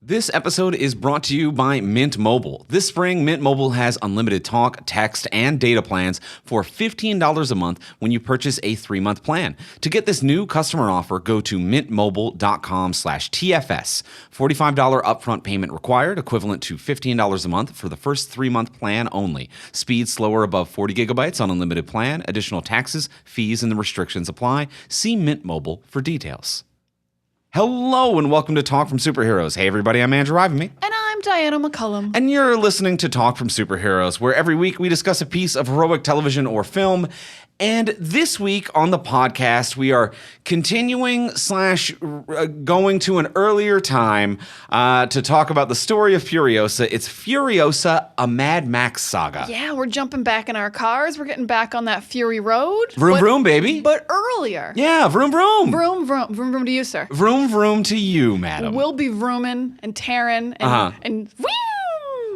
This episode is brought to you by Mint Mobile. This spring, Mint Mobile has unlimited talk, text, and data plans for $15 a month when you purchase a 3-month plan. To get this new customer offer, go to mintmobile.com/TFS. $45 upfront payment required, equivalent to $15 a month for the first 3-month plan only. Speed slower above 40 gigabytes on unlimited plan. Additional taxes, fees, and the restrictions apply. See Mint Mobile for details. Hello and welcome to Talk from Superheroes. Hey everybody, I'm Andrew Ivamy. And I'm Diana McCullum. And you're listening to Talk from Superheroes, where every week we discuss a piece of heroic television or film. And this week on the podcast, we are continuing / going to an earlier time to talk about the story of Furiosa. It's Furiosa, a Mad Max Saga. Yeah, we're jumping back in our cars. We're getting back on that Fury Road. Vroom, vroom, baby. But earlier. Yeah, vroom, vroom. Vroom, vroom. Vroom, vroom to you, sir. Vroom, vroom to you, madam. We'll be vrooming and tearing and whee!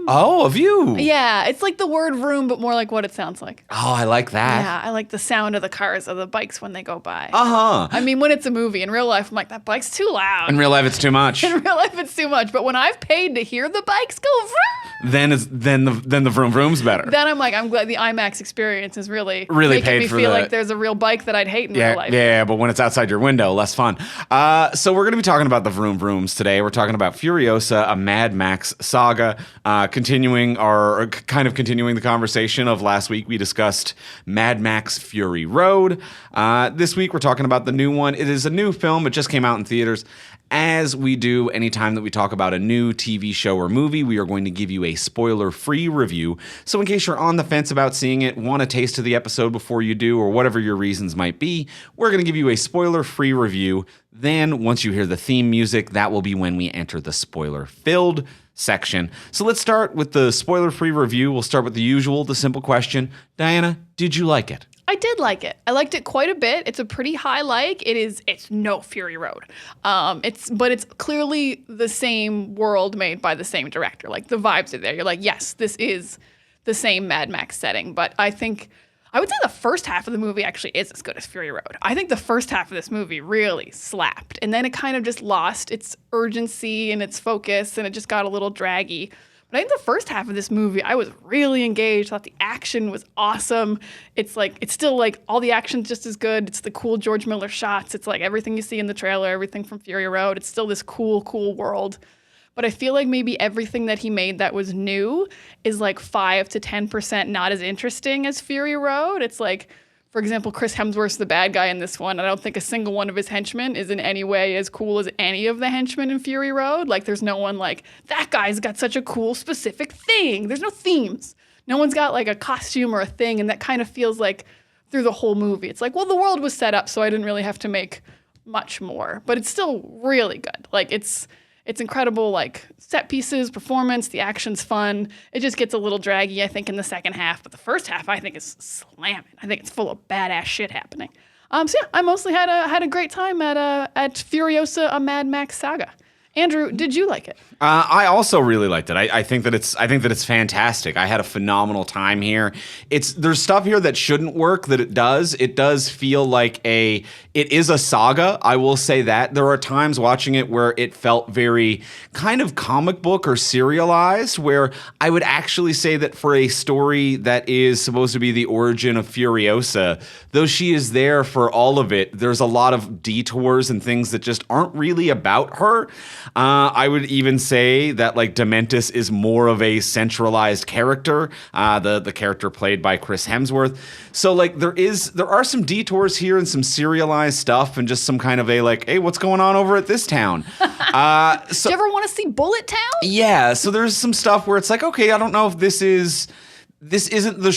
Oh, of you. Yeah, it's like the word vroom, but more like what it sounds like. Oh, I like that. Yeah, I like the sound of the cars, of the bikes when they go by. Uh-huh. I mean, when it's a movie. In real life, I'm like, that bike's too loud. In real life, it's too much. In real life, it's too much. But when I've paid to hear the bikes go vroom, then the vroom vroom's better. then I'm like, I'm glad the IMAX experience is really paid making me for feel the- like there's a real bike that I'd hate in real life. Yeah, but when it's outside your window, less fun. So we're going to be talking about the vroom vrooms today. We're talking about Furiosa, a Mad Max Saga, continuing the conversation of last week. We discussed Mad Max Fury Road. This week we're talking about the new one. It is a new film. It just came out in theaters. As we do anytime that we talk about a new TV show or movie, we are going to give you a spoiler-free review. So in case you're on the fence about seeing it, want a taste of the episode before you do, or whatever your reasons might be, we're going to give you a spoiler-free review. Then once you hear the theme music, that will be when we enter the spoiler-filled section. So let's start with the spoiler-free review. We'll start with the usual, the simple question. Diana, did you like it? I did like it. I liked it quite a bit. It's a pretty high like. It's no Fury Road. But it's clearly the same world made by the same director. Like the vibes are there. You're like, yes, this is the same Mad Max setting. But I would say the first half of the movie actually is as good as Fury Road. I think the first half of this movie really slapped. And then it kind of just lost its urgency and its focus, and it just got a little draggy. But I think the first half of this movie, I was really engaged. I thought the action was awesome. It's still like all the action's just as good. It's the cool George Miller shots. It's like everything you see in the trailer, everything from Fury Road. It's still this cool world. But I feel like maybe everything that he made that was new is like 5 to 10% not as interesting as Fury Road. It's like, for example, Chris Hemsworth's the bad guy in this one. I don't think a single one of his henchmen is in any way as cool as any of the henchmen in Fury Road. Like, there's no one like, that guy's got such a cool specific thing. There's no themes. No one's got like a costume or a thing, and that kind of feels like through the whole movie. It's like, well, the world was set up, so I didn't really have to make much more. But it's still really good. Like, it's incredible, like, set pieces, performance, the action's fun. It just gets a little draggy, I think, in the second half. But the first half, I think, is slamming. I think it's full of badass shit happening. So yeah, I mostly had a great time at Furiosa, a Mad Max Saga. Andrew, did you like it? I also really liked it. I think that it's fantastic. I had a phenomenal time here. There's stuff here that shouldn't work that it does. It does feel like it is a saga. I will say that. There are times watching it where it felt very kind of comic book or serialized, where I would actually say that for a story that is supposed to be the origin of Furiosa, though she is there for all of it, there's a lot of detours and things that just aren't really about her. I would even say that like Dementis is more of a centralized character, the character played by Chris Hemsworth. So like there are some detours here and some serialized stuff and just some kind of a like, hey, what's going on over at this town? Do you ever want to see Bullet Town? Yeah, so there's some stuff where it's like, okay, I don't know if this isn't the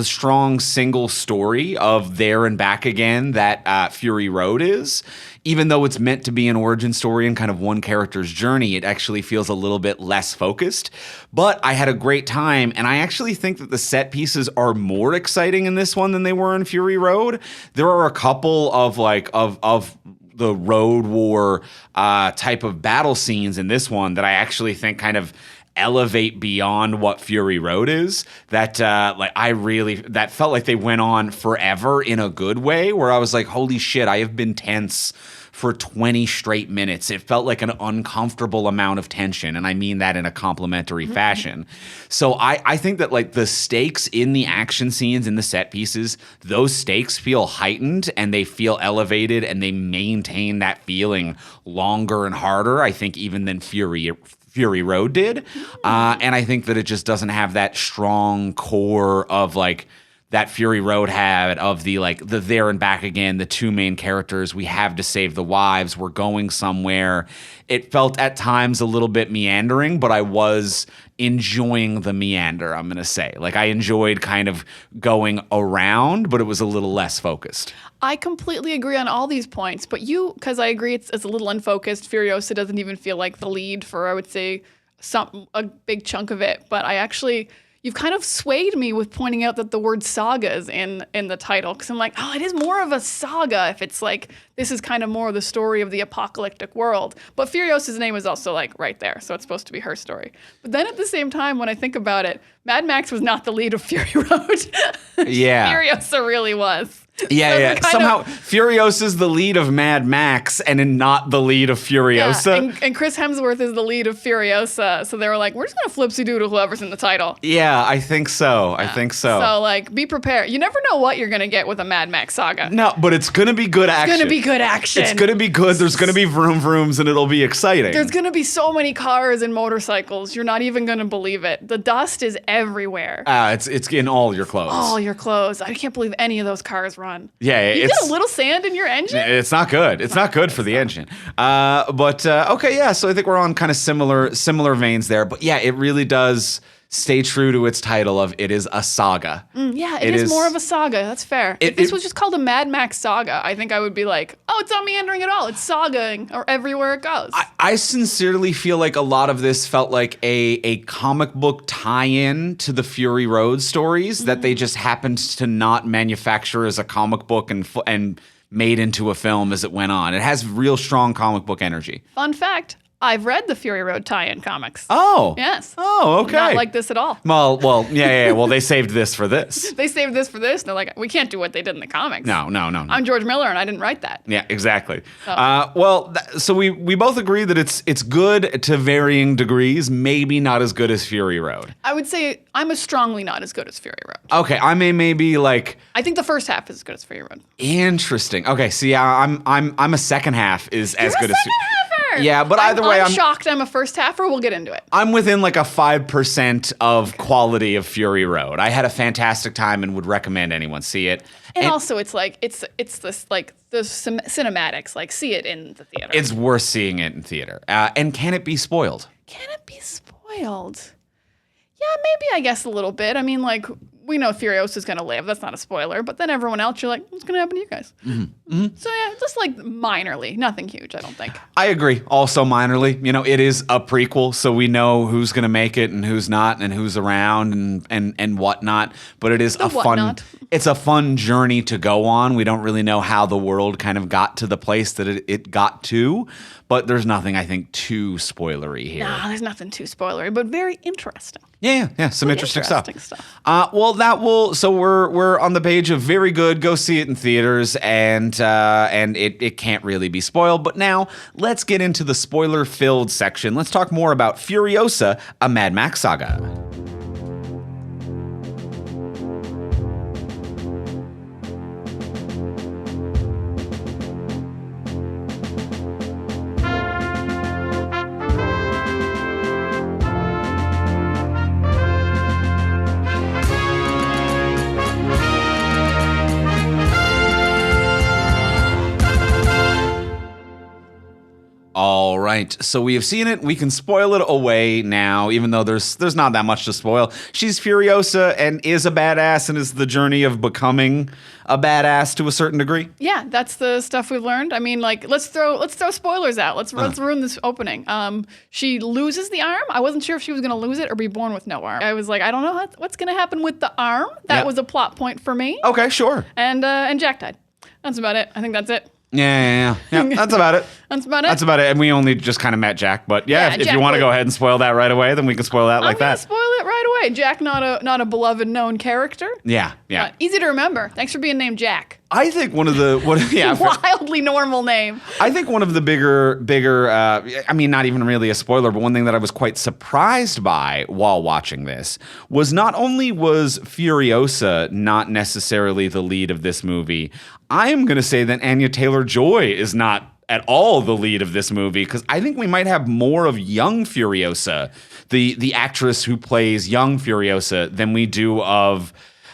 strong single story of There and Back Again that Fury Road is. Even though it's meant to be an origin story and kind of one character's journey, it actually feels a little bit less focused. But I had a great time, and I actually think that the set pieces are more exciting in this one than they were in Fury Road. There are a couple of the road war type of battle scenes in this one that I actually think kind of elevate beyond what Fury Road is. That that felt like they went on forever in a good way, where I was like, holy shit, I have been tense for 20 straight minutes. It felt like an uncomfortable amount of tension, and I mean that in a complimentary fashion. So I think that like the stakes in the action scenes, in the set pieces, those stakes feel heightened and they feel elevated, and they maintain that feeling longer and harder, I think, even than Fury Road did. And I think that it just doesn't have that strong core of like that Fury Road had, of the like the there and back again, the two main characters, we have to save the wives, we're going somewhere. It felt at times a little bit meandering, but I was enjoying the meander, I'm going to say. Like I enjoyed kind of going around, but it was a little less focused. I completely agree on all these points, but because I agree it's a little unfocused. Furiosa doesn't even feel like the lead for, I would say, a big chunk of it. But you've kind of swayed me with pointing out that the word saga is in the title, because I'm like, oh, it is more of a saga if it's like, this is kind of more the story of the apocalyptic world. But Furiosa's name is also like right there, so it's supposed to be her story. But then at the same time, when I think about it, Mad Max was not the lead of Fury Road. Yeah. Furiosa really was. Yeah. Somehow Furiosa's the lead of Mad Max and not the lead of Furiosa. Yeah, and Chris Hemsworth is the lead of Furiosa. So they were like, we're just going to flipsy-doodle whoever's in the title. Yeah, I think so. I think so. So, like, be prepared. You never know what you're going to get with a Mad Max Saga. No, but it's going to be good action. It's going to be good action. It's going to be good. There's going to be vroom vrooms, and it'll be exciting. There's going to be so many cars and motorcycles. You're not even going to believe it. The dust is everywhere. It's in all your clothes. All your clothes. I can't believe any of those cars run. Yeah, you get a little sand in your engine? It's not good. It's not good for the engine. Okay, yeah. So I think we're on kind of similar veins there. But yeah, it really does stay true to its title of it is a saga. Yeah, it is more of a saga. That's fair. If this was just called a Mad Max Saga, I think I would be like, oh, it's not meandering at all. It's sagaing or everywhere it goes. I sincerely feel like a lot of this felt like a comic book tie-in to the Fury Road stories that they just happened to not manufacture as a comic book and made into a film as it went on. It has real strong comic book energy. Fun fact. I've read the Fury Road tie-in comics. Oh. Yes. Oh, okay. Not like this at all. Well, yeah. Well, they saved this for this. They saved this for this, and they're like, we can't do what they did in the comics. No. I'm George Miller, and I didn't write that. Yeah, exactly. So we both agree that it's good to varying degrees, maybe not as good as Fury Road. I would say I'm a strongly not as good as Fury Road. Okay, I maybe like. I think the first half is as good as Fury Road. Interesting. Okay, so yeah, I'm a second half is as good as. Yeah, but either way, I'm shocked I'm a first halfer. We'll get into it. I'm within like a 5% of quality of Fury Road. I had a fantastic time and would recommend anyone see it. And also, it's like it's this like the cinematics. Like, see it in the theater. It's worth seeing it in theater. And can it be spoiled? Can it be spoiled? Yeah, maybe, I guess a little bit. I mean, like, we know Furiosa's going to live. That's not a spoiler. But then everyone else, you're like, what's going to happen to you guys? So, yeah, just like minorly. Nothing huge, I don't think. I agree. Also minorly. You know, it is a prequel, so we know who's going to make it and who's not and who's around and whatnot. But it is it's a fun journey to go on. We don't really know how the world kind of got to the place that it got to. But there's nothing, I think, too spoilery here. Nah, there's nothing too spoilery, but very interesting. Yeah, some interesting stuff. Stuff. So we're on the page of very good. Go see it in theaters, and it can't really be spoiled. But now let's get into the spoiler-filled section. Let's talk more about Furiosa, a Mad Max Saga. All right, so we have seen it. We can spoil it away now, even though there's not that much to spoil. She's Furiosa and is a badass and is the journey of becoming a badass to a certain degree. Yeah, that's the stuff we've learned. I mean, like, let's throw spoilers out. Let's ruin this opening. She loses the arm. I wasn't sure if she was going to lose it or be born with no arm. I was like, I don't know what's going to happen with the arm. That was a plot point for me. Okay, sure. And Jack died. That's about it. I think that's it. Yeah. That's about it. That's about it. And we only just kind of met Jack. But if Jack you want to go ahead and spoil that right away, then we can spoil that like that. I'm gonna spoil it right away. Jack, not a beloved known character. Yeah. Easy to remember. Thanks for being named Jack. I think one of the Wildly normal name. I think one of the bigger. I mean, not even really a spoiler, but one thing that I was quite surprised by while watching this was not only was Furiosa not necessarily the lead of this movie. I am going to say that Anya Taylor-Joy is not at all the lead of this movie, because I think we might have more of young Furiosa, the actress who plays young Furiosa, than we do of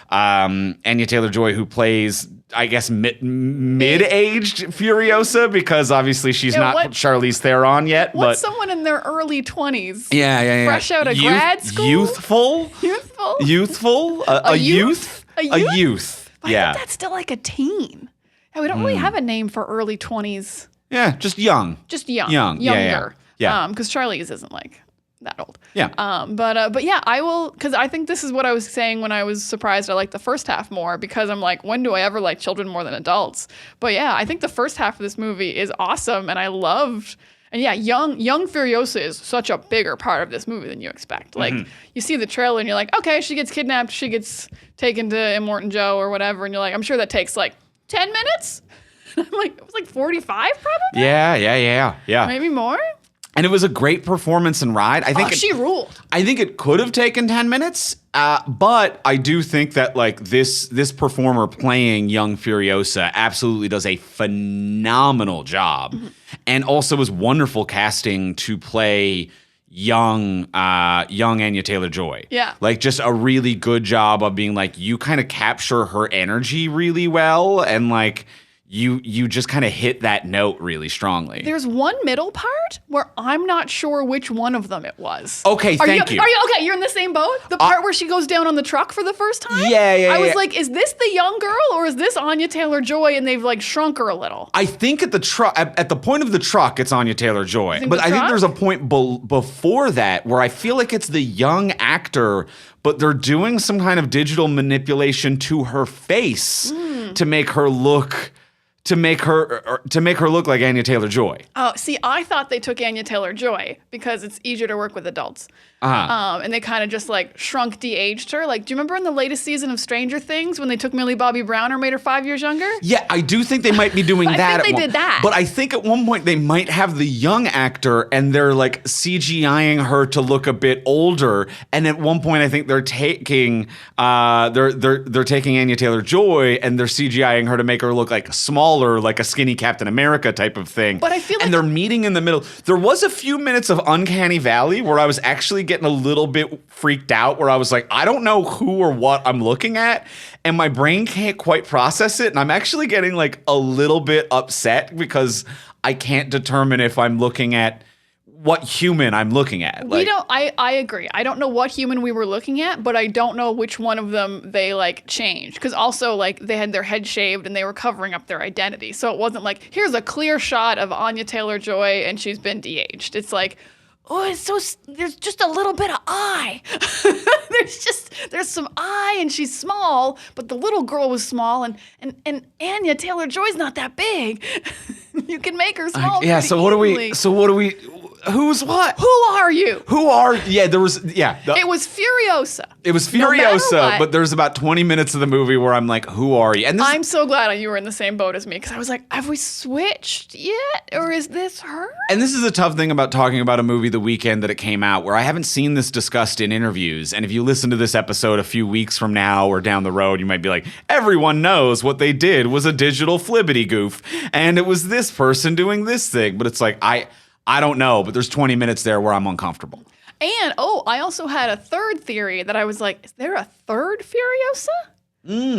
Anya Taylor-Joy, who plays, I guess, mid-aged Furiosa, because obviously she's not Charlize Theron yet. What's someone in their early 20s? Yeah. Fresh out of grad school? Youthful? A youth? But I think that's still like a teen. Yeah, we don't really have a name for early 20s. Yeah, just young. Younger. Yeah. Because Charlize isn't like that old. Yeah. But yeah, I will, because I think this is what I was saying when I was surprised I liked the first half more, because I'm like, when do I ever like children more than adults? But yeah, I think the first half of this movie is awesome, and I loved. And yeah, young Furiosa is such a bigger part of this movie than you expect. Like, you see the trailer and you're like, okay, she gets kidnapped, she gets taken to Immortan Joe or whatever, and you're like, I'm sure that takes like 10 minutes. I'm like, it was like 45 probably? Yeah. Maybe more? And it was a great performance and ride. I think she ruled. I think it could have taken 10 minutes, but I do think that like this performer playing young Furiosa absolutely does a phenomenal job, and also was wonderful casting to play young Anya Taylor-Joy. Yeah. Like, just a really good job of being like, you kind of capture her energy really well, and like you just kind of hit that note really strongly. There's one middle part where I'm not sure which one of them it was. Okay, thank you. Are you okay? You're in the same boat? The part where she goes down on the truck for the first time? Yeah. I was like, is this the young girl or is this Anya Taylor-Joy and they've like shrunk her a little? I think at the point of the truck, it's Anya Taylor-Joy. But I think there's a point before that where I feel like it's the young actor, but they're doing some kind of digital manipulation to her face to make her look look like Anya Taylor-Joy. Oh, see, I thought they took Anya Taylor-Joy because it's easier to work with adults. And they kind of just like shrunk, de-aged her. Like, do you remember in the latest season of Stranger Things when they took Millie Bobby Brown or made her 5 years younger? Yeah, I do think they might be doing that. I think they did that. But I think at one point they might have the young actor and they're like CGIing her to look a bit older. And at one point I think they're taking they're taking Anya Taylor-Joy and they're CGIing her to make her look like smaller, like a skinny Captain America type of thing. But I feel like, and they're meeting in the middle. There was a few minutes of Uncanny Valley where I was actually getting a little bit freaked out, where I was like, I don't know who or what I'm looking at, and my brain can't quite process it, and I'm actually getting like a little bit upset because I can't determine if I'm looking at what human I'm looking at. I agree. I don't know what human we were looking at, but I don't know which one of them they like changed. Because also like they had their head shaved and they were covering up their identity. So it wasn't like, here's a clear shot of Anya Taylor-Joy and she's been de-aged. It's like, oh, there's just a little bit of eye. there's some eye and she's small, but the little girl was small and Anya Taylor-Joy's not that big. You can make her small. So what do we who's what? Who are you? It was Furiosa. It was Furiosa, but there's about 20 minutes of the movie where I'm like, who are you? And I'm so glad you were in the same boat as me, because I was like, have we switched yet? Or is this her? And this is a tough thing about talking about a movie the weekend that it came out, where I haven't seen this discussed in interviews. And if you listen to this episode a few weeks from now or down the road, you might be like, everyone knows what they did was a digital flibbity goof. And it was this person doing this thing. But it's like, I don't know, but there's 20 minutes there where I'm uncomfortable. And, I also had a third theory that I was like, is there a third Furiosa?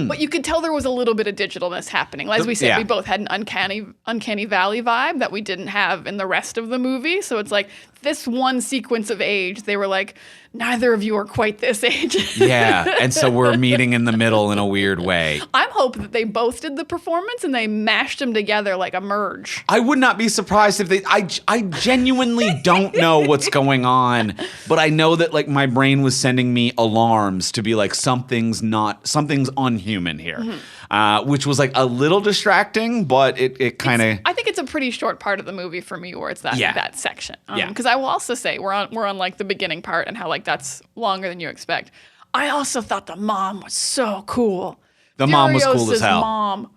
But you could tell there was a little bit of digitalness happening. As we said, we both had an uncanny valley vibe that we didn't have in the rest of the movie. So it's like this one sequence of age, they were like, neither of you are quite this age. Yeah, and so we're meeting in the middle in a weird way. I'm hoping that they both did the performance and they mashed them together like a merge. I would not be surprised if they... I genuinely don't know what's going on, but I know that like my brain was sending me alarms to be like, something's unhuman here, which was like a little distracting, but it kind of... I think it's a pretty short part of the movie for me where it's that section. Because I will also say we're on like the beginning part and how like that's longer than you expect. I also thought the mom was so cool. The mom was cool as hell. Mom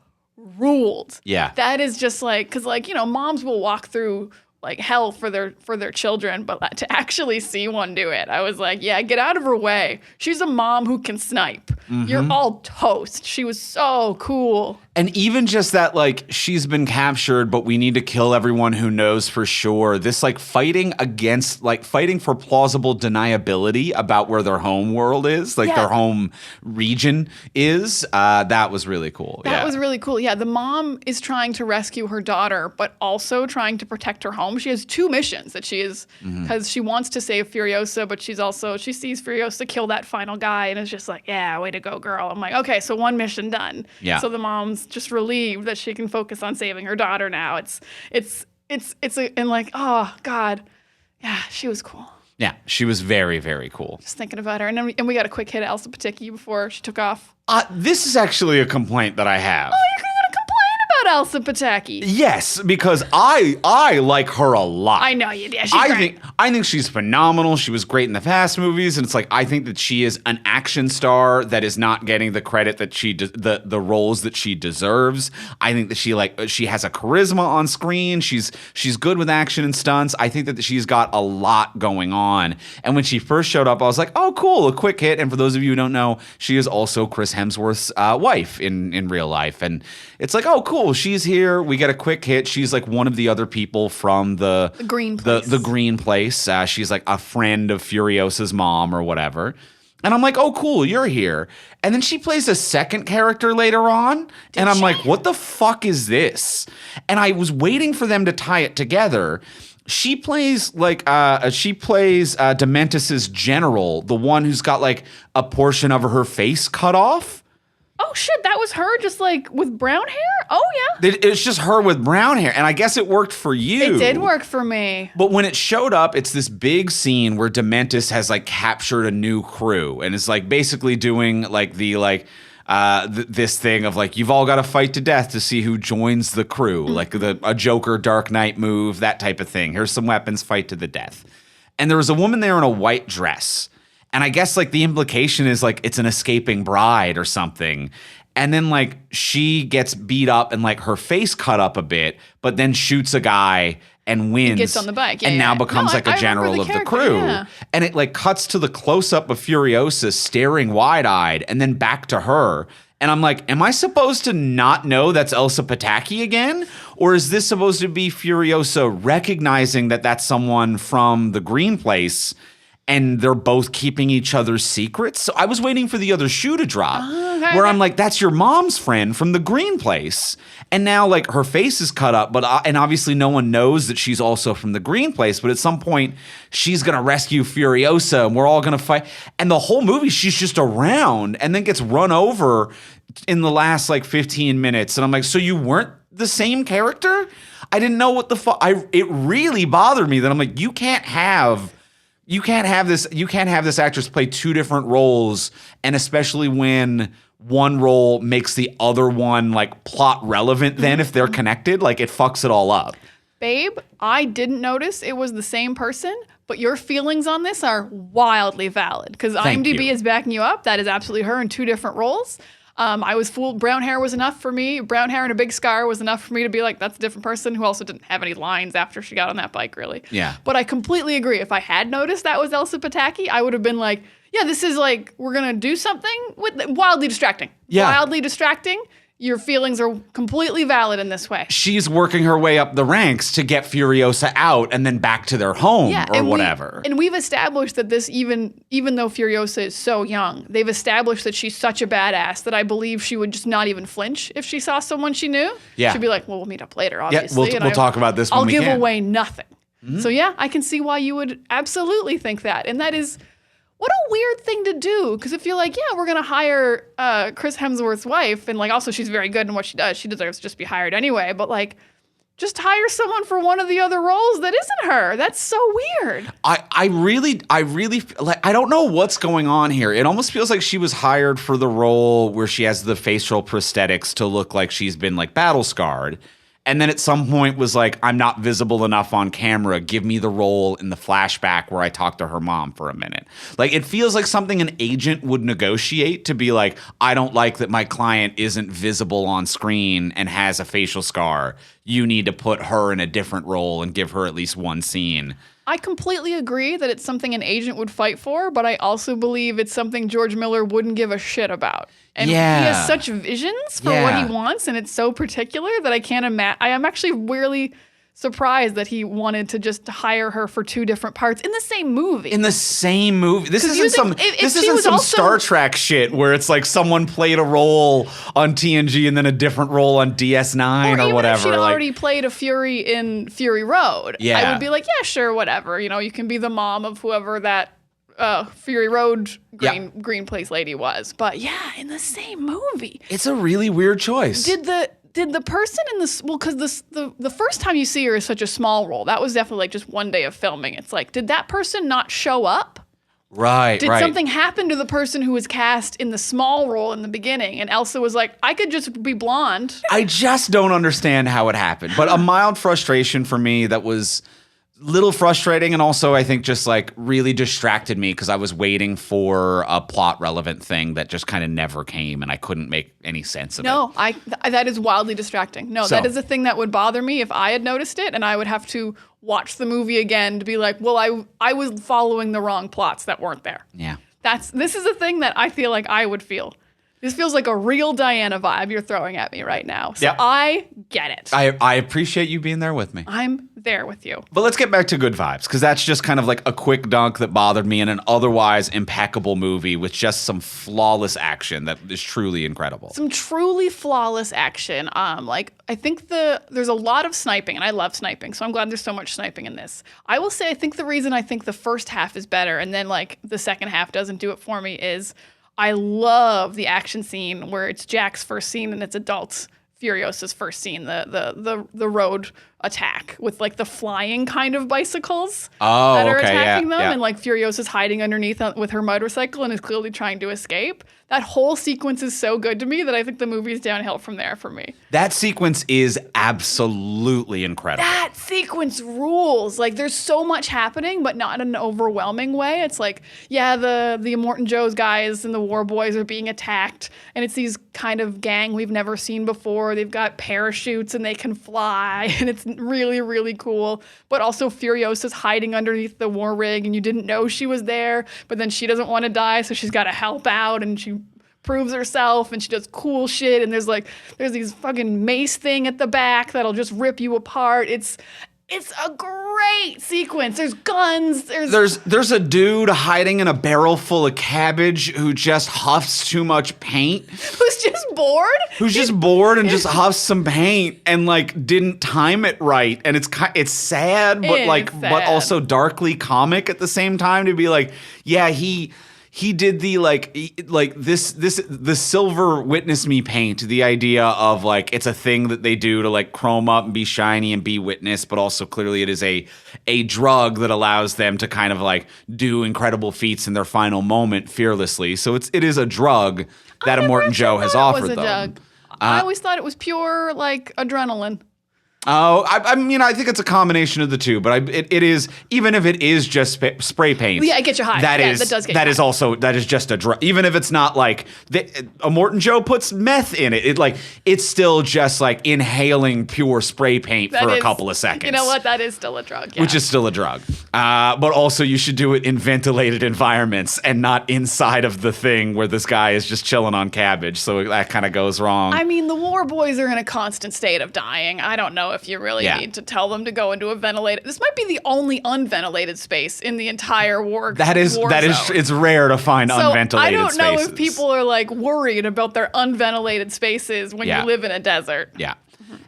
ruled. Yeah. That is just like, because like, you know, moms will walk through like hell for their children, but to actually see one do it, I was like, yeah, get out of her way. She's a mom who can snipe. You're all toast. She was so cool. And even just that, like, she's been captured, but we need to kill everyone who knows for sure. This, like, fighting for plausible deniability about where their home world is, like their home region is. That was really cool. That was really cool. Yeah, the mom is trying to rescue her daughter, but also trying to protect her home. She has two missions that she is, because she wants to save Furiosa, but she sees Furiosa kill that final guy, and is just like, yeah, way to go, girl. I'm like, okay, so one mission done. Yeah. So the mom's just relieved that she can focus on saving her daughter now. And like, oh God, yeah, she was cool. Yeah, she was very, very cool. Just thinking about her, and then we got a quick hit at Elsa Patiki before she took off. This is actually a complaint that I have. Oh, you're gonna complain about Elsa Pataki? Yes, because I like her a lot. I know you did. She's great. I think she's phenomenal. She was great in the Fast movies, and it's like I think that she is an action star that is not getting the credit that the roles that she deserves. I think that she has a charisma on screen. She's good with action and stunts. I think that she's got a lot going on. And when she first showed up, I was like, oh, cool, a quick hit. And for those of you who don't know, she is also Chris Hemsworth's wife in real life. And it's like, oh, cool, she's here. We get a quick hit. She's like one of the other people from the Green Place. The Green Place. She's like a friend of Furiosa's mom or whatever. And I'm like, oh, cool, you're here. And then she plays a second character later on. And I'm like, what the fuck is this? And I was waiting for them to tie it together. She plays Dementis's general, the one who's got like a portion of her face cut off. Oh shit, that was her just like with brown hair? Oh yeah. It's just her with brown hair. And I guess it worked for you. It did work for me. But when it showed up, it's this big scene where Dementis has like captured a new crew and is like basically doing like this thing of like, you've all got to fight to death to see who joins the crew, like a Joker Dark Knight move, that type of thing. Here's some weapons, fight to the death. And there was a woman there in a white dress. And I guess like the implication is like it's an escaping bride or something. And then like she gets beat up and like her face cut up a bit, but then shoots a guy and wins. Gets on the bike. Yeah, and now becomes like a general of the crew. Yeah. And it like cuts to the close up of Furiosa staring wide eyed and then back to her. And I'm like, am I supposed to not know that's Elsa Pataki again? Or is this supposed to be Furiosa recognizing that that's someone from the Green Place and they're both keeping each other's secrets? So I was waiting for the other shoe to drop where I'm like, that's your mom's friend from the Green Place. And now like her face is cut up, and obviously no one knows that she's also from the Green Place. But at some point she's going to rescue Furiosa and we're all going to fight. And the whole movie, she's just around and then gets run over in the last like 15 minutes. And I'm like, so you weren't the same character? I didn't know what the fuck. It really bothered me that I'm like, you can't have this actress play two different roles, and especially when one role makes the other one like plot relevant, then if they're connected, like it fucks it all up. Babe, I didn't notice it was the same person, but your feelings on this are wildly valid because IMDb is backing you up. That is absolutely her in two different roles. I was fooled. Brown hair was enough for me. Brown hair and a big scar was enough for me to be like, that's a different person, who also didn't have any lines after she got on that bike, really. Yeah. But I completely agree. If I had noticed that was Elsa Pataki, I would have been like, yeah, this is like, we're going to do something with wildly distracting. Yeah. Wildly distracting. Your feelings are completely valid in this way. She's working her way up the ranks to get Furiosa out and then back to their home or whatever. And we've established that this, even though Furiosa is so young, they've established that she's such a badass that I believe she would just not even flinch if she saw someone she knew. Yeah. She'd be like, well, we'll meet up later, obviously. Yeah, we'll talk about this when we can. I'll give away nothing. Mm-hmm. So yeah, I can see why you would absolutely think that. And that is... what a weird thing to do, because if you're like, yeah, we're going to hire Chris Hemsworth's wife, and like also she's very good in what she does. She deserves to just be hired anyway, but like just hire someone for one of the other roles that isn't her. That's so weird. I really, like, I don't know what's going on here. It almost feels like she was hired for the role where she has the facial prosthetics to look like she's been like battle scarred. And then at some point was like, I'm not visible enough on camera. Give me the role in the flashback where I talk to her mom for a minute. Like, it feels like something an agent would negotiate to be like, I don't like that my client isn't visible on screen and has a facial scar. You need to put her in a different role and give her at least one scene. I completely agree that it's something an agent would fight for, but I also believe it's something George Miller wouldn't give a shit about. And he has such visions for what he wants, and it's so particular that I can't imagine. I am actually really surprised that he wanted to just hire her for 2 different parts in the same movie. This isn't some Star Trek shit where it's like someone played a role on TNG and then a different role on DS9 or whatever. If she'd already played a Fury in Fury Road, I would be like, yeah, sure, whatever. You know, you can be the mom of whoever that Fury Road green place lady was. But yeah, in the same movie. It's a really weird choice. Did the person in this, well, because the first time you see her is such a small role. That was definitely like just one day of filming. It's like, did that person not show up? Right, Did something happen to the person who was cast in the small role in the beginning? And Elsa was like, I could just be blonde. I just don't understand how it happened. But a mild frustration for me that was little frustrating, and also I think just like really distracted me because I was waiting for a plot relevant thing that just kind of never came, and I couldn't make any sense of it. No, that is wildly distracting. No, that is a thing that would bother me if I had noticed it, and I would have to watch the movie again to be like, well, I was following the wrong plots that weren't there. Yeah. This is a thing that I feel like I would feel. This feels like a real Diana vibe you're throwing at me right now. So I get it. I appreciate you being there with me. I'm there with you. But let's get back to good vibes, because that's just kind of like a quick dunk that bothered me in an otherwise impeccable movie with just some flawless action that is truly incredible. Some truly flawless action. Like I think there's a lot of sniping, and I love sniping, so I'm glad there's so much sniping in this. I will say I think the reason I think the first half is better and then like the second half doesn't do it for me is I love the action scene where it's Jack's first scene and it's adults. Furiosa's first scene, the road attack with like the flying kind of bicycles that are attacking them, and like Furiosa's hiding underneath with her motorcycle and is clearly trying to escape. That whole sequence is so good to me that I think the movie's downhill from there for me. That sequence is absolutely incredible. That sequence rules. Like there's so much happening, but not in an overwhelming way. It's like, yeah, the Immortan Joe's guys and the War Boys are being attacked, and it's these kind of gang we've never seen before. They've got parachutes and they can fly, and it's really, really cool. But also Furiosa's hiding underneath the war rig, and you didn't know she was there, but then she doesn't want to die, so she's got to help out, and she proves herself, and she does cool shit, and there's these fucking mace thing at the back that'll just rip you apart. It's a great sequence. There's guns. There's a dude hiding in a barrel full of cabbage who just huffs too much paint. Who's just bored? And just huffs some paint and like didn't time it right. And it's sad, but also darkly comic at the same time to be like, yeah, he did the the silver witness me paint, the idea of like it's a thing that they do to like chrome up and be shiny and be witness, but also clearly it is a drug that allows them to kind of like do incredible feats in their final moment fearlessly. So it is a drug that Immortan Joe has offered them. I always thought it was pure like adrenaline. Oh, I mean, I think it's a combination of the two, but it is, even if it is just spray paint. Yeah, it gets you high. That is just a drug. Even if it's not like Immortan Joe puts meth in it, it's still just like inhaling pure spray paint for a couple of seconds. You know what? That is still a drug. Yeah. Which is still a drug. But also you should do it in ventilated environments and not inside of the thing where this guy is just chilling on cabbage. So that kind of goes wrong. I mean, the War Boys are in a constant state of dying. I don't know if you really need to tell them to go into a ventilated. This might be the only unventilated space in the entire war. That is, it's rare to find unventilated spaces. I don't know if people are like worried about their unventilated spaces when you live in a desert. Yeah.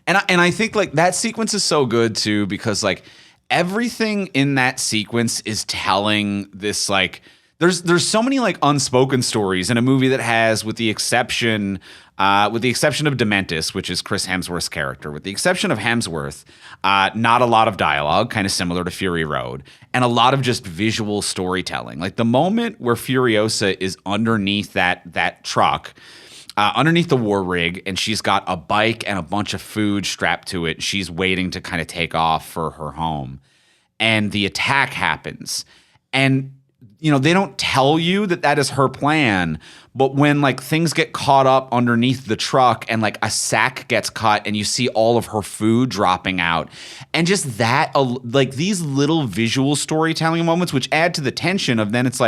And I think like that sequence is so good too, because like everything in that sequence is telling this like there's so many like unspoken stories in a movie that has, with the exception of Dementis, which is Chris Hemsworth's character, with the exception of Hemsworth, not a lot of dialogue, kind of similar to Fury Road, and a lot of just visual storytelling. Like the moment where Furiosa is underneath that truck, underneath the war rig, and she's got a bike and a bunch of food strapped to it. She's waiting to kind of take off for her home. And the attack happens. And, they don't tell you that that is her plan. But when things get caught up underneath the truck and a sack gets cut and you see all of her food dropping out, and just that, these little visual storytelling moments, which add to the tension of then it's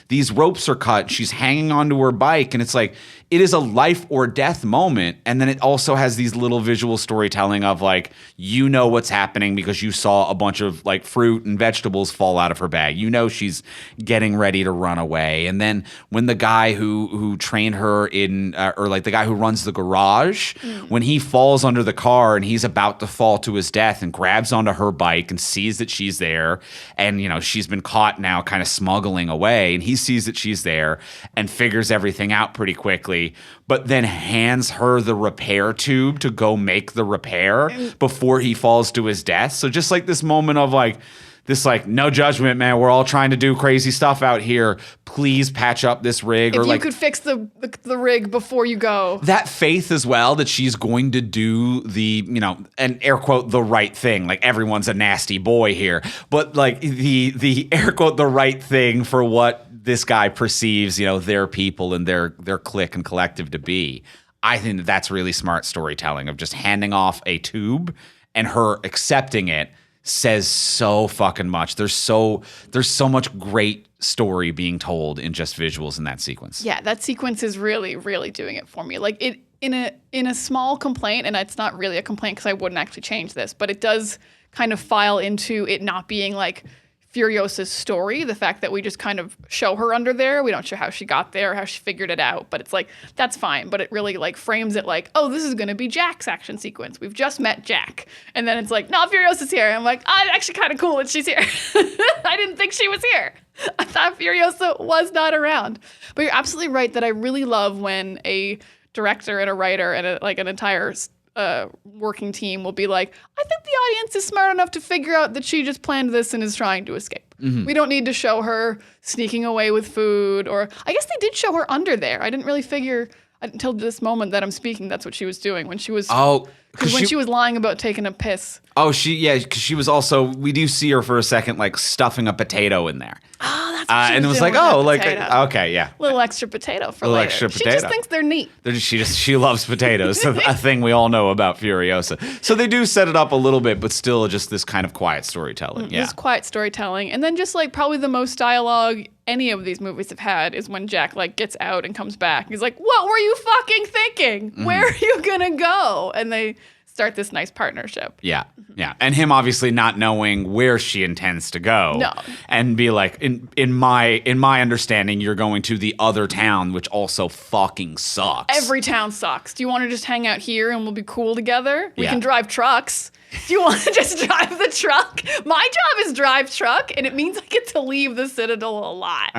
these ropes are cut, she's hanging onto her bike, and it's it is a life or death moment. And then it also has these little visual storytelling of what's happening because you saw a bunch of fruit and vegetables fall out of her bag. She's getting ready to run away. And then when the guy who trained her in, the guy who runs the garage, when he falls under the car and he's about to fall to his death and grabs onto her bike and sees that she's there, and she's been caught now kind of smuggling away, and he sees that she's there and figures everything out pretty quickly, but then hands her the repair tube to go make the repair before he falls to his death. So just this moment of this no judgment, man. We're all trying to do crazy stuff out here. Please patch up this rig. If you could fix the rig before you go. That faith as well that she's going to do the, and air quote, the right thing. Everyone's a nasty boy here. But the air quote, the right thing for what this guy perceives, their people and their clique and collective to be. I think that's really smart storytelling of just handing off a tube and her accepting it. Says so fucking much. There's so much great story being told in just visuals in that sequence. Yeah, that sequence is really, really doing it for me. It in a small complaint, and it's not really a complaint because I wouldn't actually change this, but it does kind of file into it not being Furiosa's story, the fact that we just kind of show her under there. We don't show how she got there, how she figured it out, but it's that's fine. But it really frames it oh, this is going to be Jack's action sequence. We've just met Jack. And then it's no, Furiosa's here. I'm it's actually kind of cool that she's here. I didn't think she was here. I thought Furiosa was not around. But you're absolutely right that I really love when a director and a writer and an entire working team will be I think the audience is smart enough to figure out that she just planned this and is trying to escape. Mm-hmm. We don't need to show her sneaking away with food, or I guess they did show her under there. I didn't really figure until this moment that I'm speaking that's what she was doing when she was she was lying about taking a piss. Oh, because she was also, we do see her for a second stuffing a potato in there. Oh, that's what she and it was was doing okay, yeah. Little extra potato for later. Extra potato. She just thinks they're neat. She loves potatoes, a thing we all know about Furiosa. So they do set it up a little bit, but still just this kind of quiet storytelling. Yeah. This quiet storytelling. And then just probably the most dialogue any of these movies have had is when Jack gets out and comes back. He's what were you fucking thinking? Mm-hmm. Where are you gonna go? And they start this nice partnership. Yeah. Yeah. And him obviously not knowing where she intends to go. No. And be in my understanding, you're going to the other town, which also fucking sucks. Every town sucks. Do you want to just hang out here and we'll be cool together? We can drive trucks. Do you want to just drive the truck? My job is drive truck, and it means I get to leave the Citadel a lot.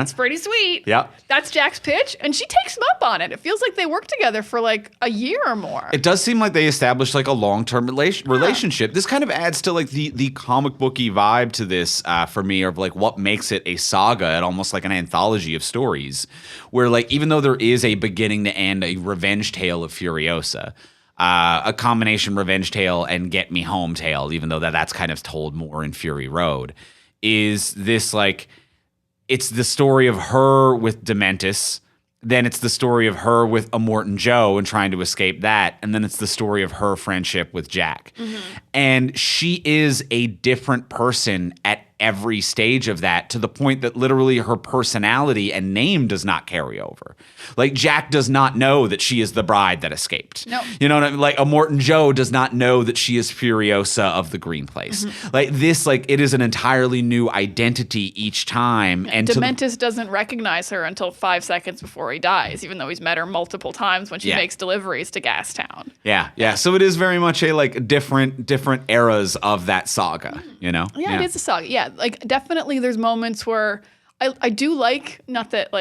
It's pretty sweet. Yep. That's Jack's pitch, and she takes him up on it. It feels like they work together for a year or more. It does seem like they established a long-term relationship. This kind of adds to the comic booky vibe to this for me, of what makes it a saga and almost an anthology of stories, where even though there is a beginning to end, a revenge tale of Furiosa. A combination revenge tale and get me home tale, even though that's kind of told more in Fury Road, is this it's the story of her with Dementis, then it's the story of her with Immortan Joe and trying to escape that, and then it's the story of her friendship with Jack. Mm-hmm. And she is a different person at every stage of that, to the point that literally her personality and name does not carry over. Jack does not know that she is the bride that escaped. No. You know what I mean? Immortan Joe does not know that she is Furiosa of the Green Place. Mm-hmm. It is an entirely new identity each time. And Dementis doesn't recognize her until 5 seconds before he dies, even though he's met her multiple times when she makes deliveries to Gastown. Yeah. So it is very much a different eras of that saga, Yeah, it is a saga. Yeah, definitely there's moments where I do not that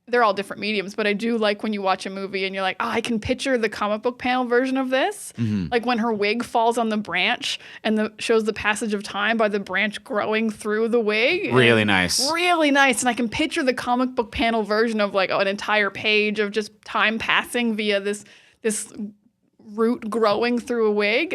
they're all different mediums, but I do like when you watch a movie and you're like, oh, I can picture the comic book panel version of this. Like when her wig falls on the branch and shows the passage of time by the branch growing through the wig. Really nice. Really nice. And I can picture the comic book panel version of like an entire page of just time passing via this root growing through a wig.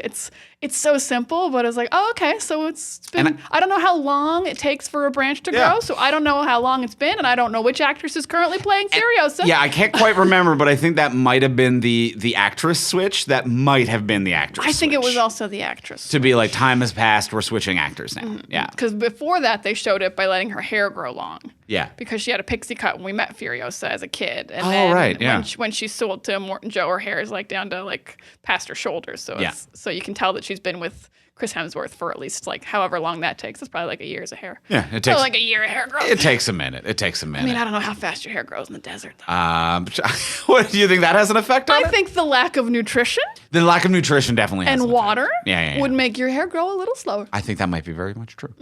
It's so simple, but it's like, oh, okay. So it's been, I don't know how long it takes for a branch to grow. So I don't know how long it's been, and I don't know which actress is currently playing Furiosa. Yeah, I can't quite remember, but I think that might have been the actress switch. That might have been the actress I think switch. it was also the actress. To be like, time has passed, we're switching actors now. Yeah. Because before that, they showed it by letting her hair grow long. Yeah. Because she had a pixie cut when we met Furiosa as a kid. And right, yeah. when she sold to Morton Joe, her hair is like down to like past her shoulders. So so you can tell that she's been with Chris Hemsworth for at least like however long that takes. It's probably like a year's of hair. Yeah, it takes like a year of hair growth. It takes a minute. I mean, I don't know how fast your hair grows in the desert, though. What do you think that has an effect on it? I think the lack of nutrition The lack of nutrition definitely has and an effect. water Yeah. would make your hair grow a little slower. I think that might be very much true.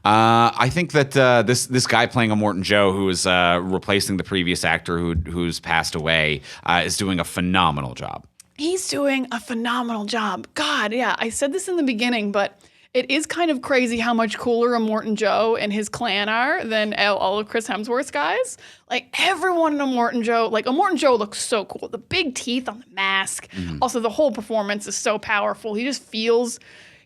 I think that this guy playing a Morton Joe, who is replacing the previous actor who's passed away, is doing a phenomenal job. He's doing a phenomenal job. God, yeah. I said this in the beginning, but it is kind of crazy how much cooler a Morton Joe and his clan are than all of Chris Hemsworth's guys. Like everyone in a Morton Joe looks so cool. The big teeth on the mask. Also, the whole performance is so powerful. He just feels,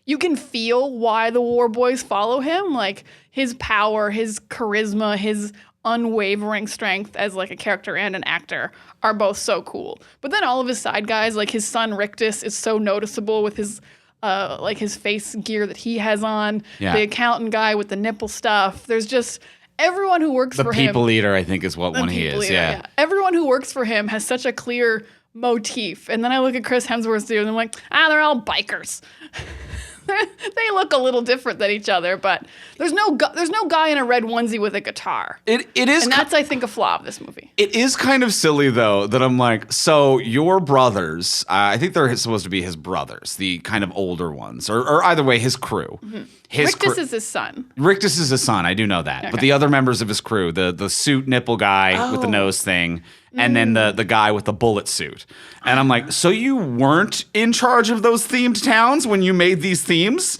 you can feel why the War Boys follow him. Like his power, his charisma, his unwavering strength as like a character and an actor are both so cool. But then all of his side guys, like his son Rictus, is so noticeable with his like his face gear that he has on. Yeah. The accountant guy with the nipple stuff. There's just everyone who works for him. The people leader, I think, is what one he is. Yeah. Everyone who works for him has such a clear motif. And then I look at Chris Hemsworth's dude and I'm like, they're all bikers. They look a little different than each other, but there's no guy in a red onesie with a guitar. It is, and that's I think a flaw of this movie. It is kind of silly though that I'm like, so your brothers, I think they're supposed to be his brothers, the kind of older ones, or either way, his crew. Rictus is his son. Rictus is his son. I do know that, but the other members of his crew, the suit nipple guy with the nose thing. And then the guy with the bullet suit. And I'm like, so you weren't in charge of those themed towns when you made these themes?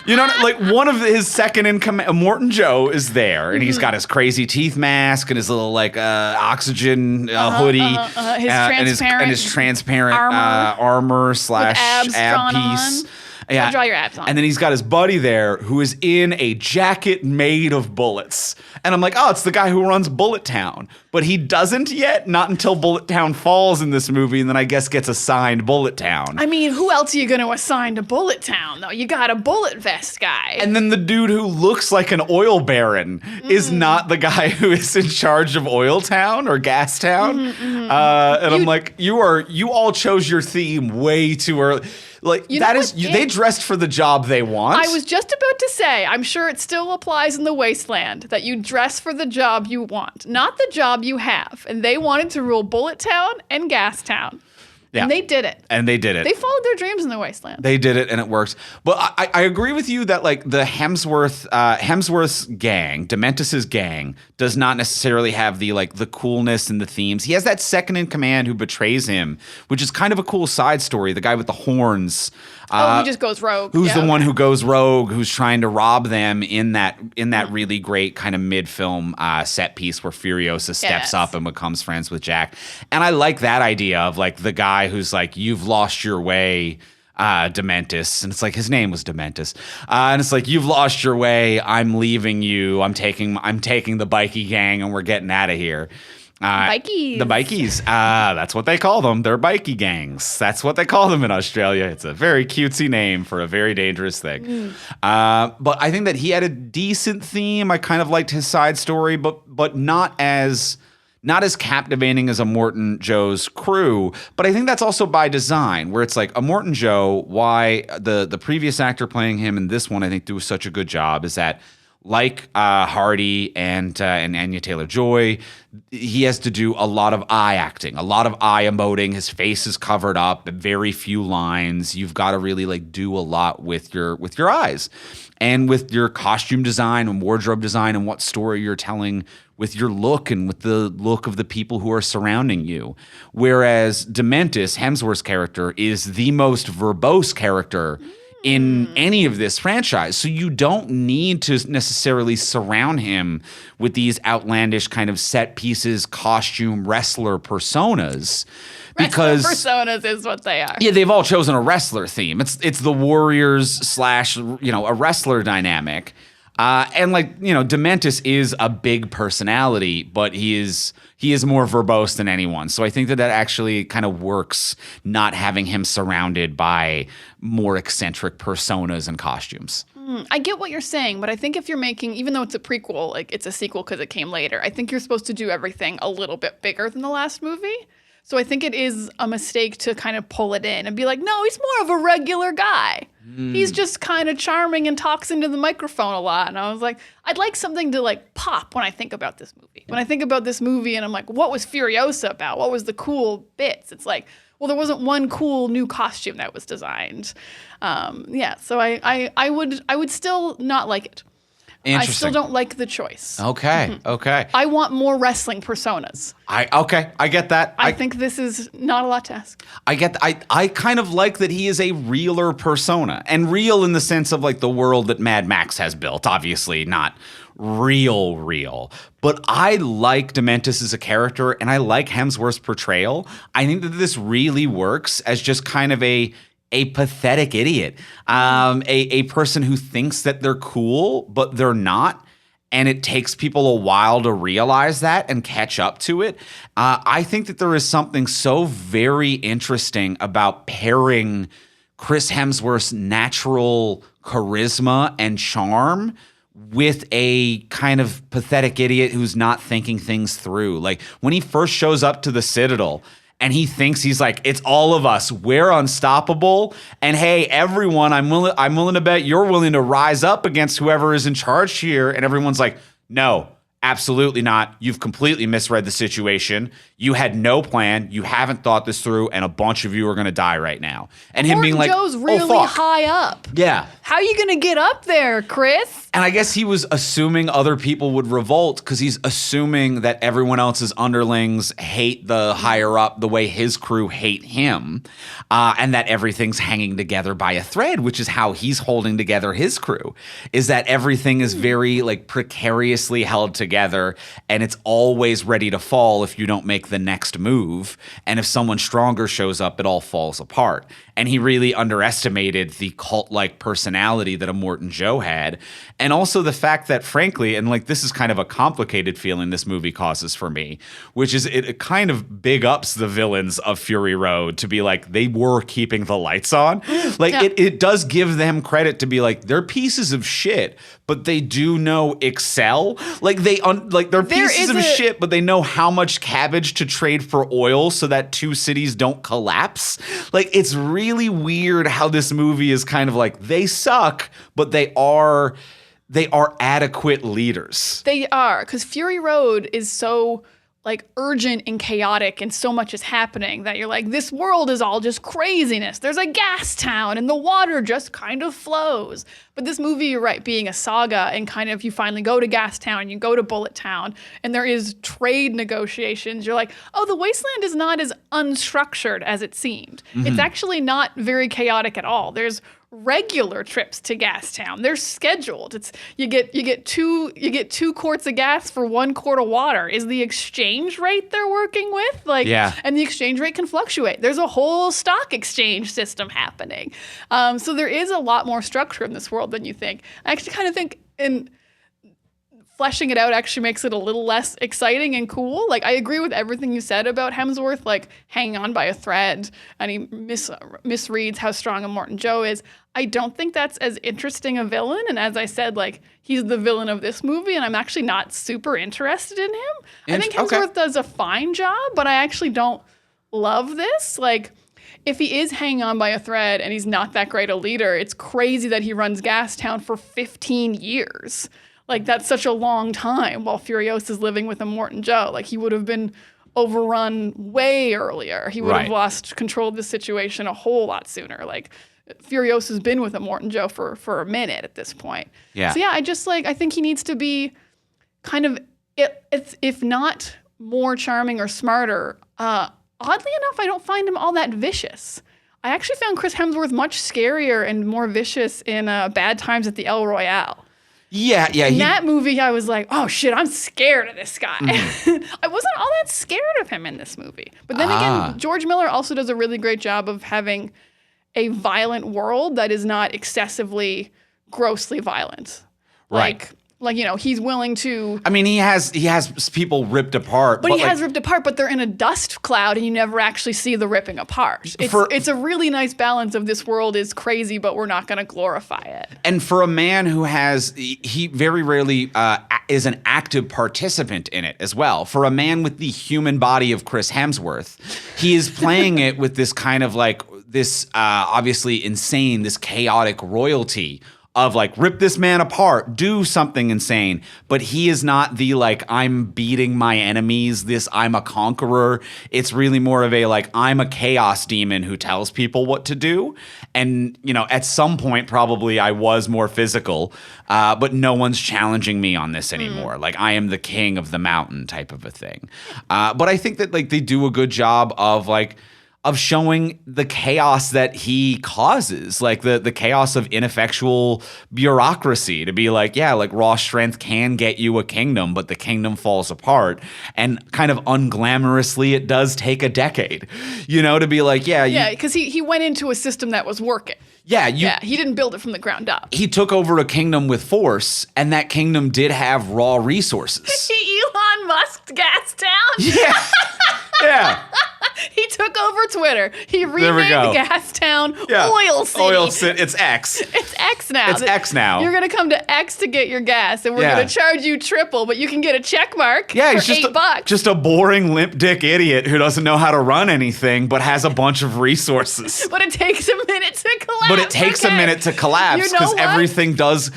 You know, like one of his second in command, Morton Joe, is there. And he's got his crazy teeth mask and his little like oxygen hoodie. His transparent armor slash ab piece. Yeah. Draw your abs on. And then he's got his buddy there who is in a jacket made of bullets. And I'm like, oh, it's the guy who runs Bullet Town. But he doesn't yet, not until Bullet Town falls in this movie, and then I guess gets assigned Bullet Town. I mean, who else are you going to assign to Bullet Town, though? You got a bullet vest guy. And then the dude who looks like an oil baron is not the guy who is in charge of Oil Town or Gas Town. And I'm like, you all chose your theme way too early. Like they dressed for the job they want. I was just about to say, I'm sure it still applies in the Wasteland that you dress for the job you want, not the job you have. And they wanted to rule Bullet Town and Gas Town. Yeah. And they did it. They followed their dreams in the Wasteland. They did it, and it works. But I agree with you that like the Hemsworth's gang, Dementis's gang, does not necessarily have the coolness and the themes. He has that second in command who betrays him, which is kind of a cool side story. The guy with the horns. Who just goes rogue. Who's the one who goes rogue, who's trying to rob them in that really great kind of mid-film set piece where Furiosa steps up and becomes friends with Jack. And I like that idea of like the guy who's like, you've lost your way, Dementis. And it's like, his name was Dementis. And it's like, you've lost your way, I'm leaving you, I'm taking the bikie gang and we're getting out of here. Bikies. The bikies. That's what they call them. They're bikie gangs. That's what they call them in Australia. It's a very cutesy name for a very dangerous thing. But I think that he had a decent theme. I kind of liked his side story, but not as captivating as a Morton Joe's crew. But I think that's also by design, where it's like a Morton Joe, why the previous actor playing him and this one I think do such a good job is that like Hardy and Anya Taylor-Joy, he has to do a lot of eye acting, a lot of eye emoting. His face is covered up, very few lines. You've got to really like do a lot with your eyes, and with your costume design and wardrobe design and what story you're telling with your look and with the look of the people who are surrounding you. Whereas Dementis, Hemsworth's character, is the most verbose character in any of this franchise. So you don't need to necessarily surround him with these outlandish kind of set pieces, costume, wrestler personas. Because personas is what they are. Yeah, they've all chosen a wrestler theme. It's the Warriors / a wrestler dynamic. And Dementis is a big personality, but he is more verbose than anyone. So I think that actually kind of works, not having him surrounded by more eccentric personas and costumes. I get what you're saying, but I think if you're making, even though it's a prequel, like it's a sequel because it came later, I think you're supposed to do everything a little bit bigger than the last movie. So I think it is a mistake to kind of pull it in and be like, no, he's more of a regular guy. He's just kind of charming and talks into the microphone a lot. And I was like, I'd like something to like pop when I think about this movie. When I think about this movie and I'm like, what was Furiosa about? What was the cool bits? It's like, well, there wasn't one cool new costume that was designed. So I would still not like it. I still don't like the choice. Okay. I want more wrestling personas. I get that. I think this is not a lot to ask. I kind of like that he is a realer persona, and real in the sense of like the world that Mad Max has built, obviously not real. But I like Dementis as a character, and I like Hemsworth's portrayal. I think that this really works as just kind of a pathetic idiot, a person who thinks that they're cool, but they're not. And it takes people a while to realize that and catch up to it. I think that there is something so very interesting about pairing Chris Hemsworth's natural charisma and charm with a kind of pathetic idiot who's not thinking things through. Like when he first shows up to the Citadel, and he thinks he's like, it's all of us. We're unstoppable. And hey, everyone, I'm willing to bet you're willing to rise up against whoever is in charge here. And everyone's like, no, absolutely not. You've completely misread the situation. You had no plan. You haven't thought this through, and a bunch of you are going to die right now. And him being like, Joe's really high up. Yeah. How are you going to get up there, Chris? And I guess he was assuming other people would revolt because he's assuming that everyone else's underlings hate the higher up the way his crew hate him, and that everything's hanging together by a thread, which is how he's holding together his crew, is that everything is very like precariously held together, and it's always ready to fall if you don't make the next move. And if someone stronger shows up, it all falls apart. And he really underestimated the cult-like personality that Immortan Joe had. And also the fact that, frankly, and like this is kind of a complicated feeling this movie causes for me, which is it kind of big ups the villains of Fury Road to be like, they were keeping the lights on. Like it does give them credit to be like, they're pieces of shit, but they do know excel. Like they're pieces of shit, but they know how much cabbage to trade for oil so that two cities don't collapse. Like it's really weird how this movie is kind of like, they suck, but they are adequate leaders. They are, because Fury Road is so like urgent and chaotic, and so much is happening that you're like, this world is all just craziness. There's a gas town and the water just kind of flows. But this movie, you're right, being a saga, and kind of you finally go to Gas Town, you go to Bullet Town, and there is trade negotiations. You're like, oh, the wasteland is not as unstructured as it seemed. Mm-hmm. It's actually not very chaotic at all. There's regular trips to Gas Town. They're scheduled. It's you get two quarts of gas for 1 quart of water. Is the exchange rate they're working with? And the exchange rate can fluctuate. There's a whole stock exchange system happening. So there is a lot more structure in this world than you think. I actually kind of think in fleshing it out actually makes it a little less exciting and cool. Like, I agree with everything you said about Hemsworth, like hanging on by a thread, and he misreads how strong Immortan Joe is. I don't think that's as interesting a villain. And as I said, like, he's the villain of this movie, and I'm actually not super interested in him. I think Hemsworth does a fine job, but I actually don't love this. Like, if he is hanging on by a thread and he's not that great a leader, it's crazy that he runs Gas Town for 15 years. Like, that's such a long time while Furiosa's living with Immortan Joe. Like, he would have been overrun way earlier. He would have lost control of the situation a whole lot sooner. Like, Furiosa's been with Immortan Joe for a minute at this point. Yeah. So, yeah, I think he needs to be kind of it's if not more charming or smarter. Oddly enough, I don't find him all that vicious. I actually found Chris Hemsworth much scarier and more vicious in Bad Times at the El Royale. Yeah. In that movie, I was like, oh shit, I'm scared of this guy. I wasn't all that scared of him in this movie. But then again, George Miller also does a really great job of having a violent world that is not excessively, grossly violent. Right. Like, you know, he's willing to... I mean, he has people ripped apart. But he has ripped apart, but they're in a dust cloud and you never actually see the ripping apart. It's a really nice balance of this world is crazy, but we're not going to glorify it. And for a man who he very rarely is an active participant in it as well. For a man with the human body of Chris Hemsworth, he is playing it with this kind of like this obviously insane, this chaotic royalty of like, rip this man apart, do something insane. But he is not the like, I'm beating my enemies, I'm a conqueror. It's really more of a like, I'm a chaos demon who tells people what to do. And, you know, at some point probably I was more physical, but no one's challenging me on this anymore. Like, I am the king of the mountain type of a thing. But I think that like they do a good job of showing the chaos that he causes, like the chaos of ineffectual bureaucracy, to be like, yeah, like raw strength can get you a kingdom, but the kingdom falls apart. And kind of unglamorously, it does take a decade, you know, to be like, yeah, because he went into a system that was working. Yeah, he didn't build it from the ground up. He took over a kingdom with force, and that kingdom did have raw resources. Elon Musked Gastown? Yeah. Yeah. He took over Twitter. He renamed Gastown Oil City. Oil City. It's X. It's X now. It's X now. You're going to come to X to get your gas, and we're going to charge you triple, but you can get a check mark for $8. Just a boring limp dick idiot who doesn't know how to run anything, but has a bunch of resources. But it takes a minute to collapse. But it takes a minute to collapse because everything does,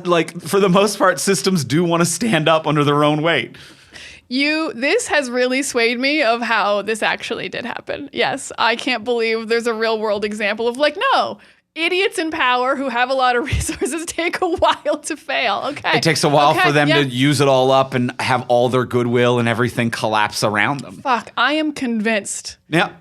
like, for the most part, systems do want to stand up under their own weight. This has really swayed me of how this actually did happen. Yes, I can't believe there's a real world example of like, no, idiots in power who have a lot of resources take a while to fail. Okay. It takes a while for them to use it all up and have all their goodwill and everything collapse around them. Fuck, I am convinced. Yeah.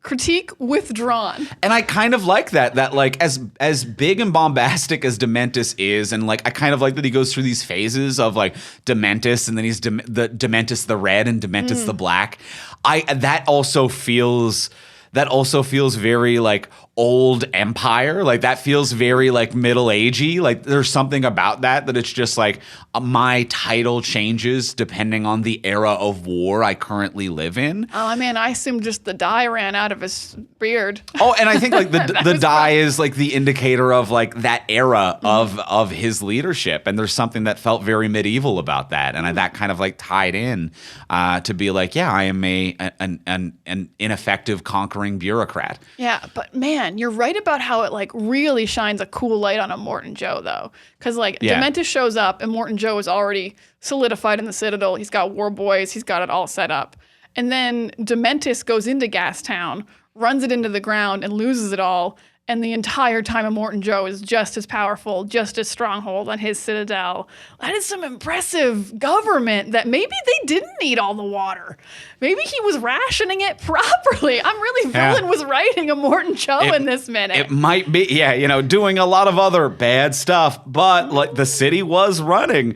Critique withdrawn. And I kind of like that like as big and bombastic as Dementis is, and like I kind of like that he goes through these phases of like Dementis, and then he's Dementis the red and Dementis the black. That also feels very like old empire. Like that feels very like middle agey. Like there's something about that it's just like my title changes depending on the era of war I currently live in. Oh man, I assume just the dye ran out of his beard. Oh, and I think like the dye is like the indicator of like that era of his leadership. And there's something that felt very medieval about that. And that kind of like tied in to be like, yeah, I am an ineffective conquering bureaucrat. Yeah, but man, you're right about how it like really shines a cool light on a Morton Joe though, because like Dementis shows up and Morton Joe is already solidified in the Citadel. He's got war boys. He's got it all set up, and then Dementis goes into Gastown, runs it into the ground, and loses it all. And the entire time of Morton Joe is just as powerful, just as stronghold on his Citadel. That is some impressive government that maybe they didn't need all the water. Maybe he was rationing it properly. I'm really villain was writing a Morton Joe in this minute. It might be, doing a lot of other bad stuff, but like the city was running.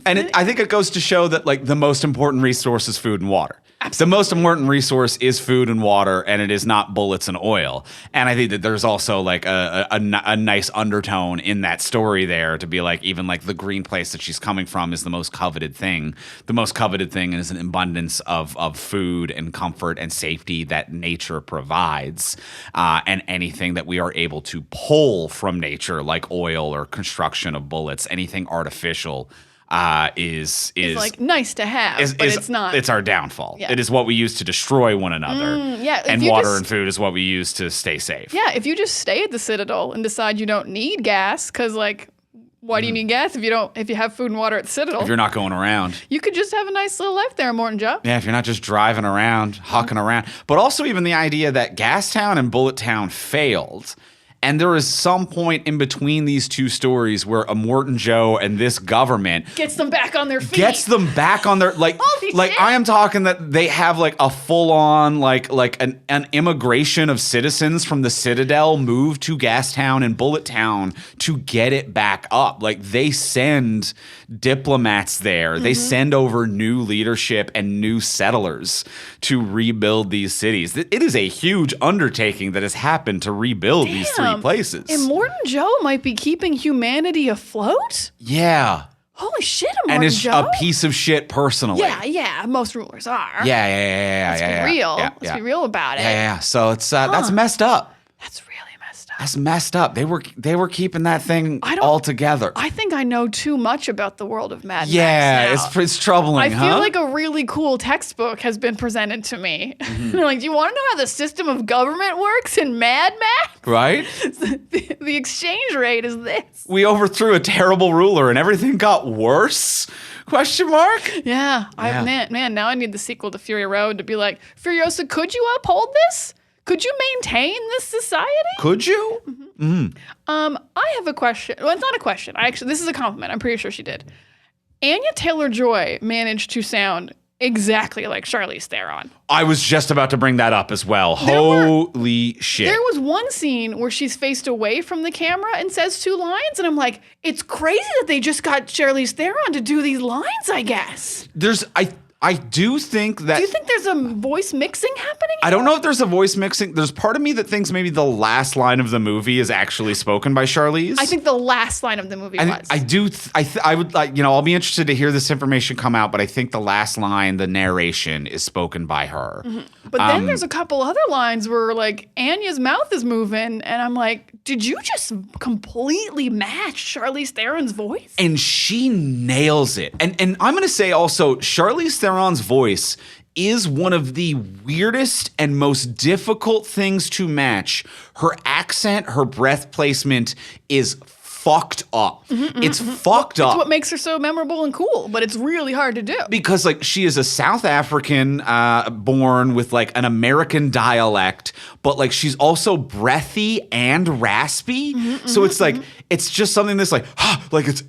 And I think it goes to show that like the most important resource is food and water. The most important resource is food and water, and it is not bullets and oil. And I think that there's also like a nice undertone in that story there to be like, even like the green place that she's coming from is the most coveted thing. The most coveted thing is an abundance of food and comfort and safety that nature provides. And anything that we are able to pull from nature, like oil or construction of bullets, anything artificial, is like nice to have, but it's not. It's our downfall. Yeah. It is what we use to destroy one another. And water and food is what we use to stay safe. Yeah, if you just stay at the Citadel and decide you don't need gas, because like, why do you need gas if you have food and water at the Citadel? If you're not going around. You could just have a nice little life there, Morton Joe. Yeah, if you're not just driving around, hucking around. But also even the idea that Gastown and Bullet Town failed. And there is some point in between these two stories where Immortan Joe and this government Gets them back on their feet. Holy shit. I am talking that they have like a full on like an immigration of citizens from the Citadel move to Gastown and Bullet Town to get it back up. Like they send diplomats there. They send over new leadership and new settlers to rebuild these cities. It is a huge undertaking that has happened to rebuild these three places. Immortan Joe might be keeping humanity afloat? Yeah. Holy shit, Immortan And is Joe? a piece of shit personally. Yeah. Most rulers are. Yeah. Let's be real. Let's be real about it. Yeah. So it's that's messed up. That's really messed up. That's messed up. They were keeping that thing all together. I think I know too much about the world of Mad Max now. It's troubling, I feel like a really cool textbook has been presented to me. They're like, do you want to know how the system of government works in Mad Max? Right? The exchange rate is this. We overthrew a terrible ruler and everything got worse? Question mark? Yeah. Man, now I need the sequel to Fury Road to be like, Furiosa, could you uphold this? Could you maintain this society? Could you? I have a question. Well, it's not a question. This is a compliment. I'm pretty sure she did. Anya Taylor-Joy managed to sound exactly like Charlize Theron. I was just about to bring that up as well. Holy shit. There was one scene where she's faced away from the camera and says two lines, and I'm like, it's crazy that they just got Charlize Theron to do these lines, I guess. I do think that... Do you think there's a voice mixing happening here? I don't know if there's a voice mixing. There's part of me that thinks maybe the last line of the movie is actually spoken by Charlize. I think the last line of the movie was. I would like, I'll be interested to hear this information come out, but I think the last line, the narration, is spoken by her. But then there's a couple other lines where like Anya's mouth is moving, and I'm like, did you just completely match Charlize Theron's voice? And she nails it. And I'm going to say also, Charlize Theron's voice is one of the weirdest and most difficult things to match. Her accent, her breath placement is fucked up. It's fucked up. It's what makes her so memorable and cool, but it's really hard to do. Because like she is a South African born with like an American dialect, but like she's also breathy and raspy. So it's like it's just something that's like it's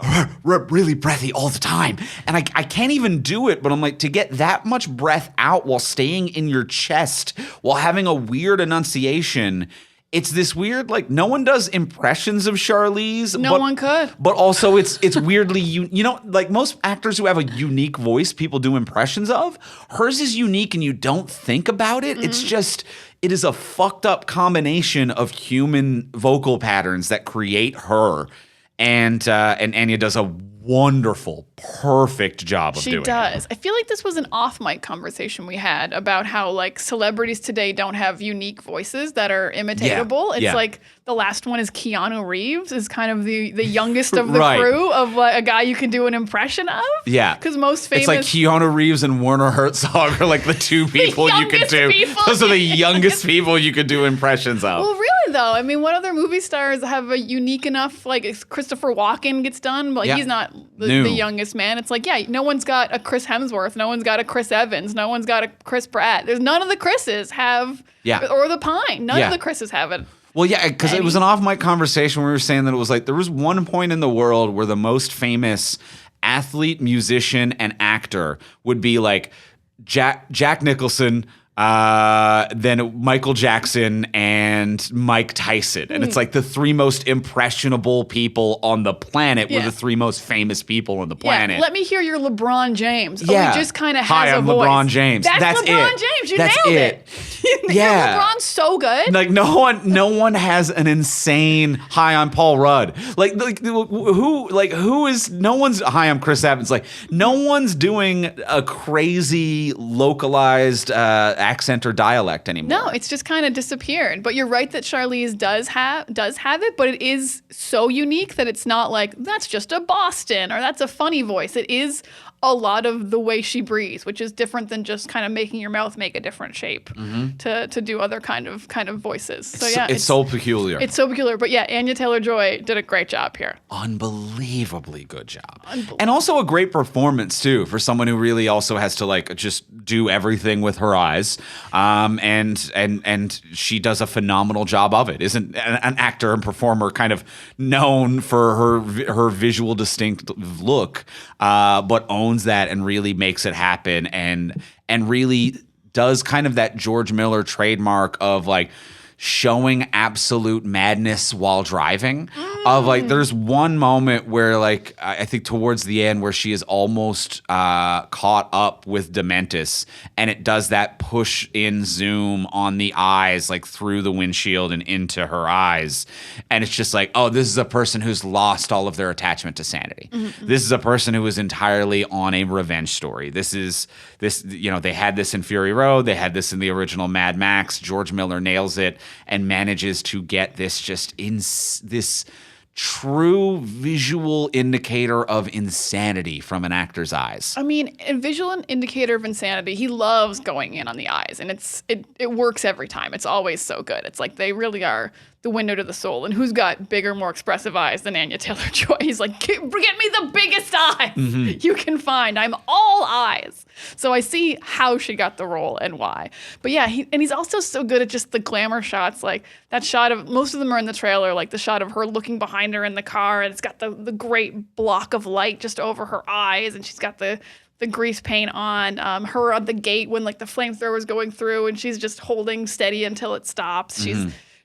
really breathy all the time. And I can't even do it, but I'm like, to get that much breath out while staying in your chest while having a weird enunciation. It's this weird, like, no one does impressions of Charlize. No one could. But also it's weirdly, like most actors who have a unique voice, people do impressions of. Hers is unique and you don't think about it. It's just, it is a fucked up combination of human vocal patterns that create her. And Anya does a wonderful, perfect job of doing it. She does. I feel like this was an off-mic conversation we had about how like celebrities today don't have unique voices that are imitatable. It's like the last one is Keanu Reeves is kind of the youngest of the crew of like a guy you can do an impression of. Yeah. Because most famous... It's like Keanu Reeves and Werner Herzog are like the two people you could do. Those are the youngest people you could do impressions of. Well, really though. I mean, what other movie stars have a unique enough, like Christopher Walken gets done, but he's not the youngest man. It's like, no one's got a Chris Hemsworth. No one's got a Chris Evans. No one's got a Chris Pratt. There's none of the Chris's have, or the Pine. None of the Chris's have it. Well, yeah, because it was an off-mic conversation where we were saying that it was like there was one point in the world where the most famous athlete, musician, and actor would be like Jack Nicholson, then Michael Jackson and Mike Tyson. And it's like the three most impressionable people on the planet were the three most famous people on the planet. Let me hear your LeBron James. Yeah. He just kind of has Hi, a I'm voice. LeBron James. That's LeBron it. James. You That's nailed it. LeBron's so good. Like no one has an insane hi, I'm Paul Rudd. Who is no one's hi, I'm Chris Evans. Like no one's doing a crazy localized accent or dialect anymore. No, it's just kind of disappeared. But you're right that Charlize does have it, but it is so unique that it's not like that's just a Boston or that's a funny voice. It is a lot of the way she breathes, which is different than just kind of making your mouth make a different shape to do other kind of voices. So it's so peculiar. It's so peculiar. But yeah, Anya Taylor-Joy did a great job here. Unbelievably good job. And also a great performance too for someone who really also has to like just do everything with her eyes. is, and she does a phenomenal job of it. Isn't an actor and performer kind of known for her visual distinctive look, but owns that and really makes it happen, and really does kind of that George Miller trademark of like showing absolute madness while driving. Of like, there's one moment where like I think towards the end where she is almost caught up with Dementis, and it does that push in zoom on the eyes, like through the windshield and into her eyes, and it's just like, oh, this is a person who's lost all of their attachment to sanity. This is a person who is entirely on a revenge story. They had this in Fury Road, they had this in the original Mad Max. George Miller nails it and manages to get this just in this true visual indicator of insanity from an actor's eyes. I mean, a visual indicator of insanity. He loves going in on the eyes, and it works every time. It's always so good. It's like they really are the window to the soul. And who's got bigger, more expressive eyes than Anya Taylor-Joy? He's like, get me the biggest eyes you can find. I'm all eyes. So I see how she got the role and why. But yeah, he's also so good at just the glamour shots. Like that shot of, most of them are in the trailer, like the shot of her looking behind her in the car, and it's got the great block of light just over her eyes, and she's got the grease paint on, her on the gate when like the flamethrower's going through, and she's just holding steady until it stops.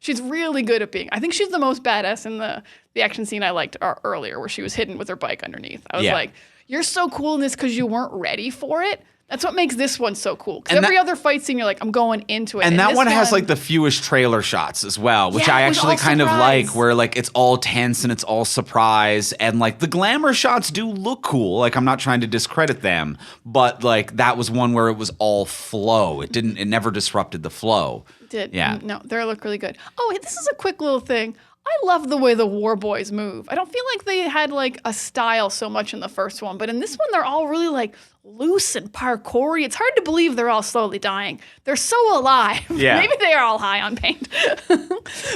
She's really good at being. I think she's the most badass in the action scene I liked earlier, where she was hidden with her bike underneath. I was like, you're so cool in this because you weren't ready for it. That's what makes this one so cool. Because every other fight scene, you're like, I'm going into it. And that one has like the fewest trailer shots as well, which I actually kind of like, where like it's all tense and it's all surprise. And like the glamour shots do look cool. Like I'm not trying to discredit them, but like that was one where it was all flow. It never disrupted the flow. It did. Yeah. No, they look really good. Oh, this is a quick little thing. I love the way the War Boys move. I don't feel like they had like a style so much in the first one, but in this one, they're all really like loose and parkoury. It's hard to believe they're all slowly dying. They're so alive. Yeah. Maybe they are all high on paint.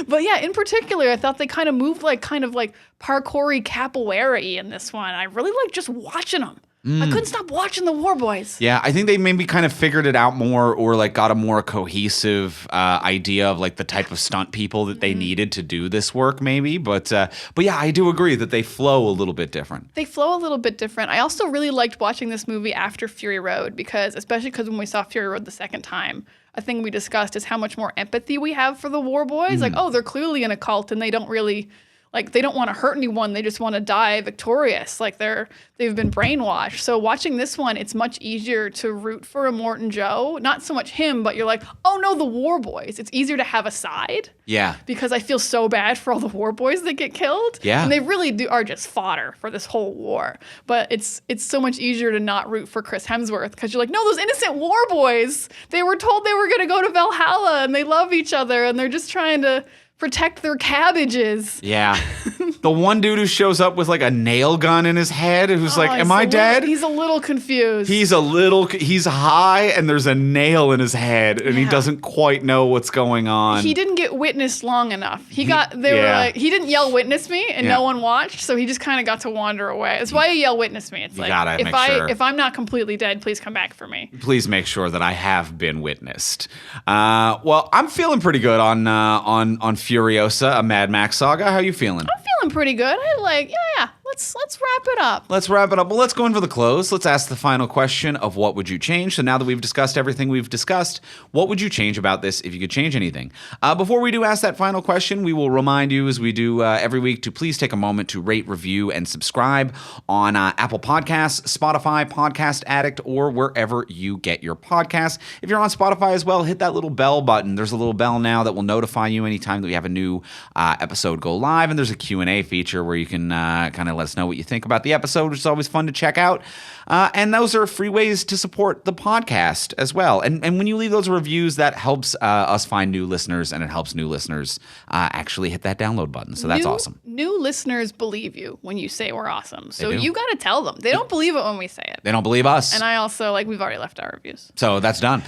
But yeah, in particular, I thought they kind of moved like kind of like parkoury capoeira-y in this one. I really like just watching them. I couldn't stop watching the War Boys. Yeah, I think they maybe kind of figured it out more, or like got a more cohesive idea of like the type of stunt people that they needed to do this work, maybe. But yeah, I do agree that they flow a little bit different. They flow a little bit different. I also really liked watching this movie after Fury Road, especially because when we saw Fury Road the second time, a thing we discussed is how much more empathy we have for the War Boys. Like, oh, they're clearly in a cult and they don't really... Like, they don't want to hurt anyone. They just want to die victorious. Like, they've been brainwashed. So watching this one, it's much easier to root for Immortan Joe. Not so much him, but you're like, oh, no, the War Boys. It's easier to have a side. Yeah. Because I feel so bad for all the War Boys that get killed. Yeah. And they really are just fodder for this whole war. But it's so much easier to not root for Chris Hemsworth because you're like, no, those innocent War Boys, they were told they were going to go to Valhalla and they love each other and they're just trying to protect their cabbages. Yeah. The one dude who shows up with like a nail gun in his head who's like, am I dead? He's a little confused. He's high and there's a nail in his head and he doesn't quite know what's going on. He didn't get witnessed long enough. They were like, he didn't yell witness me and no one watched, so he just kind of got to wander away. That's why you yell witness me. It's like, if I'm not completely dead, please come back for me. Please make sure that I have been witnessed. Well, I'm feeling pretty good on Furiosa, a Mad Max Saga. How you feeling? I'm feeling pretty good. Let's wrap it up. Let's wrap it up. Well, let's go in for the close. Let's ask the final question of what would you change? So now that we've discussed everything we've discussed, what would you change about this if you could change anything? Before we do ask that final question, we will remind you, as we do every week, to please take a moment to rate, review, and subscribe on Apple Podcasts, Spotify, Podcast Addict, or wherever you get your podcasts. If you're on Spotify as well, hit that little bell button. There's a little bell now that will notify you anytime that we have a new episode go live, and there's a Q&A feature where you can kind of let us know what you think about the episode, which is always fun to check out. And those are free ways to support the podcast as well. And when you leave those reviews, that helps us find new listeners, and it helps new listeners actually hit that download button. So that's awesome. New listeners believe you when you say we're awesome. So you got to tell them. They don't believe it when we say it. They don't believe us. And I also, we've already left our reviews. So that's done.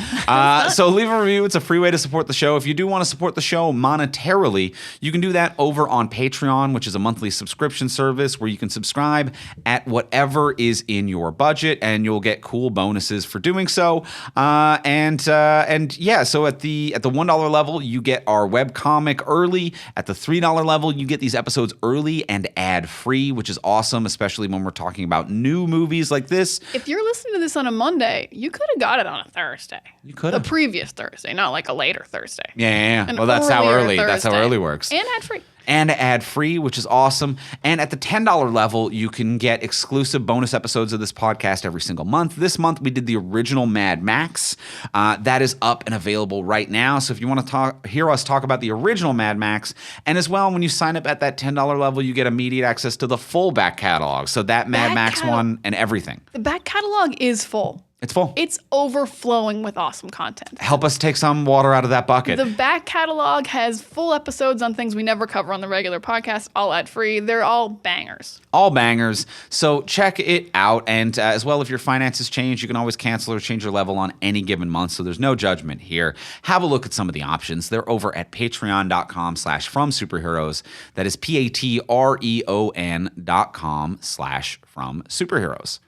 So leave a review. It's a free way to support the show. If you do want to support the show monetarily, you can do that over on Patreon, which is a monthly subscription service where you can can subscribe at whatever is in your budget, and you'll get cool bonuses for doing so. And yeah, so at the $1 level, you get our webcomic early. At the $3 level, you get these episodes early and ad-free, which is awesome, especially when we're talking about new movies like this. If you're listening to this on a Monday, you could have got it on a Thursday. You could have. The previous Thursday, not like a later Thursday. Yeah. An Well, that's how early. Thursday. That's how early works. And ad-free. And ad-free, which is awesome. And at the $10 level, you can get exclusive bonus episodes of this podcast every single month. This month, we did the original Mad Max. That is up and available right now. So if you want to hear us talk about the original Mad Max, and as well, when you sign up at that $10 level, you get immediate access to the full back catalog. So that Mad Max one and everything. The back catalog is full. It's full. It's overflowing with awesome content. Help us take some water out of that bucket. The back catalog has full episodes on things we never cover on the regular podcast, all ad-free. They're all bangers. All bangers. So check it out. And as well, if your finances change, you can always cancel or change your level on any given month. So there's no judgment here. Have a look at some of the options. They're over at patreon.com/fromsuperheroes. That is patreon.com/fromsuperheroes.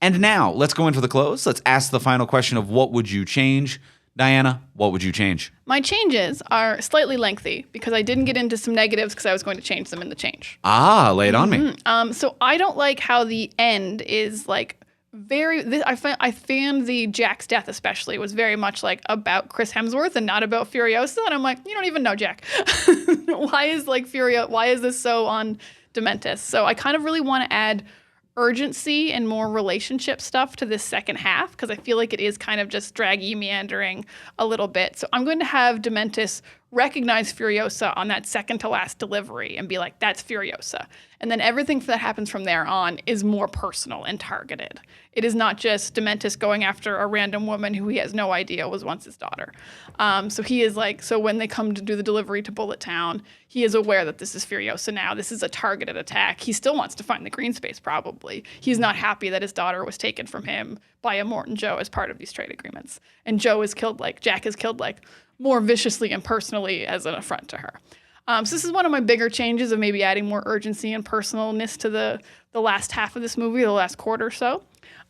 And now, let's go in for the close. Let's ask the final question of what would you change? Diana, what would you change? My changes are slightly lengthy because I didn't get into some negatives because I was going to change them in the change. Lay it on me. So I don't like how the end is like I found the Jack's death especially was very much like about Chris Hemsworth and not about Furiosa. And I'm like, you don't even know Jack. Why is this so on Dementis? So I kind of really want to add urgency and more relationship stuff to this second half because I feel like it is kind of just draggy, meandering a little bit. So I'm going to have Dementis recognize Furiosa on that second to last delivery and be like, that's Furiosa. And then everything that happens from there on is more personal and targeted. It is not just Dementis going after a random woman who he has no idea was once his daughter. So he is like, so when they come to do the delivery to Bullet Town, he is aware that this is Furiosa now. This is a targeted attack. He still wants to find the green space, probably. He's not happy that his daughter was taken from him by Immortan Joe as part of these trade agreements. And Jack is killed more viciously and personally as an affront to her. So this is one of my bigger changes of maybe adding more urgency and personalness to the last half of this movie, the last quarter or so.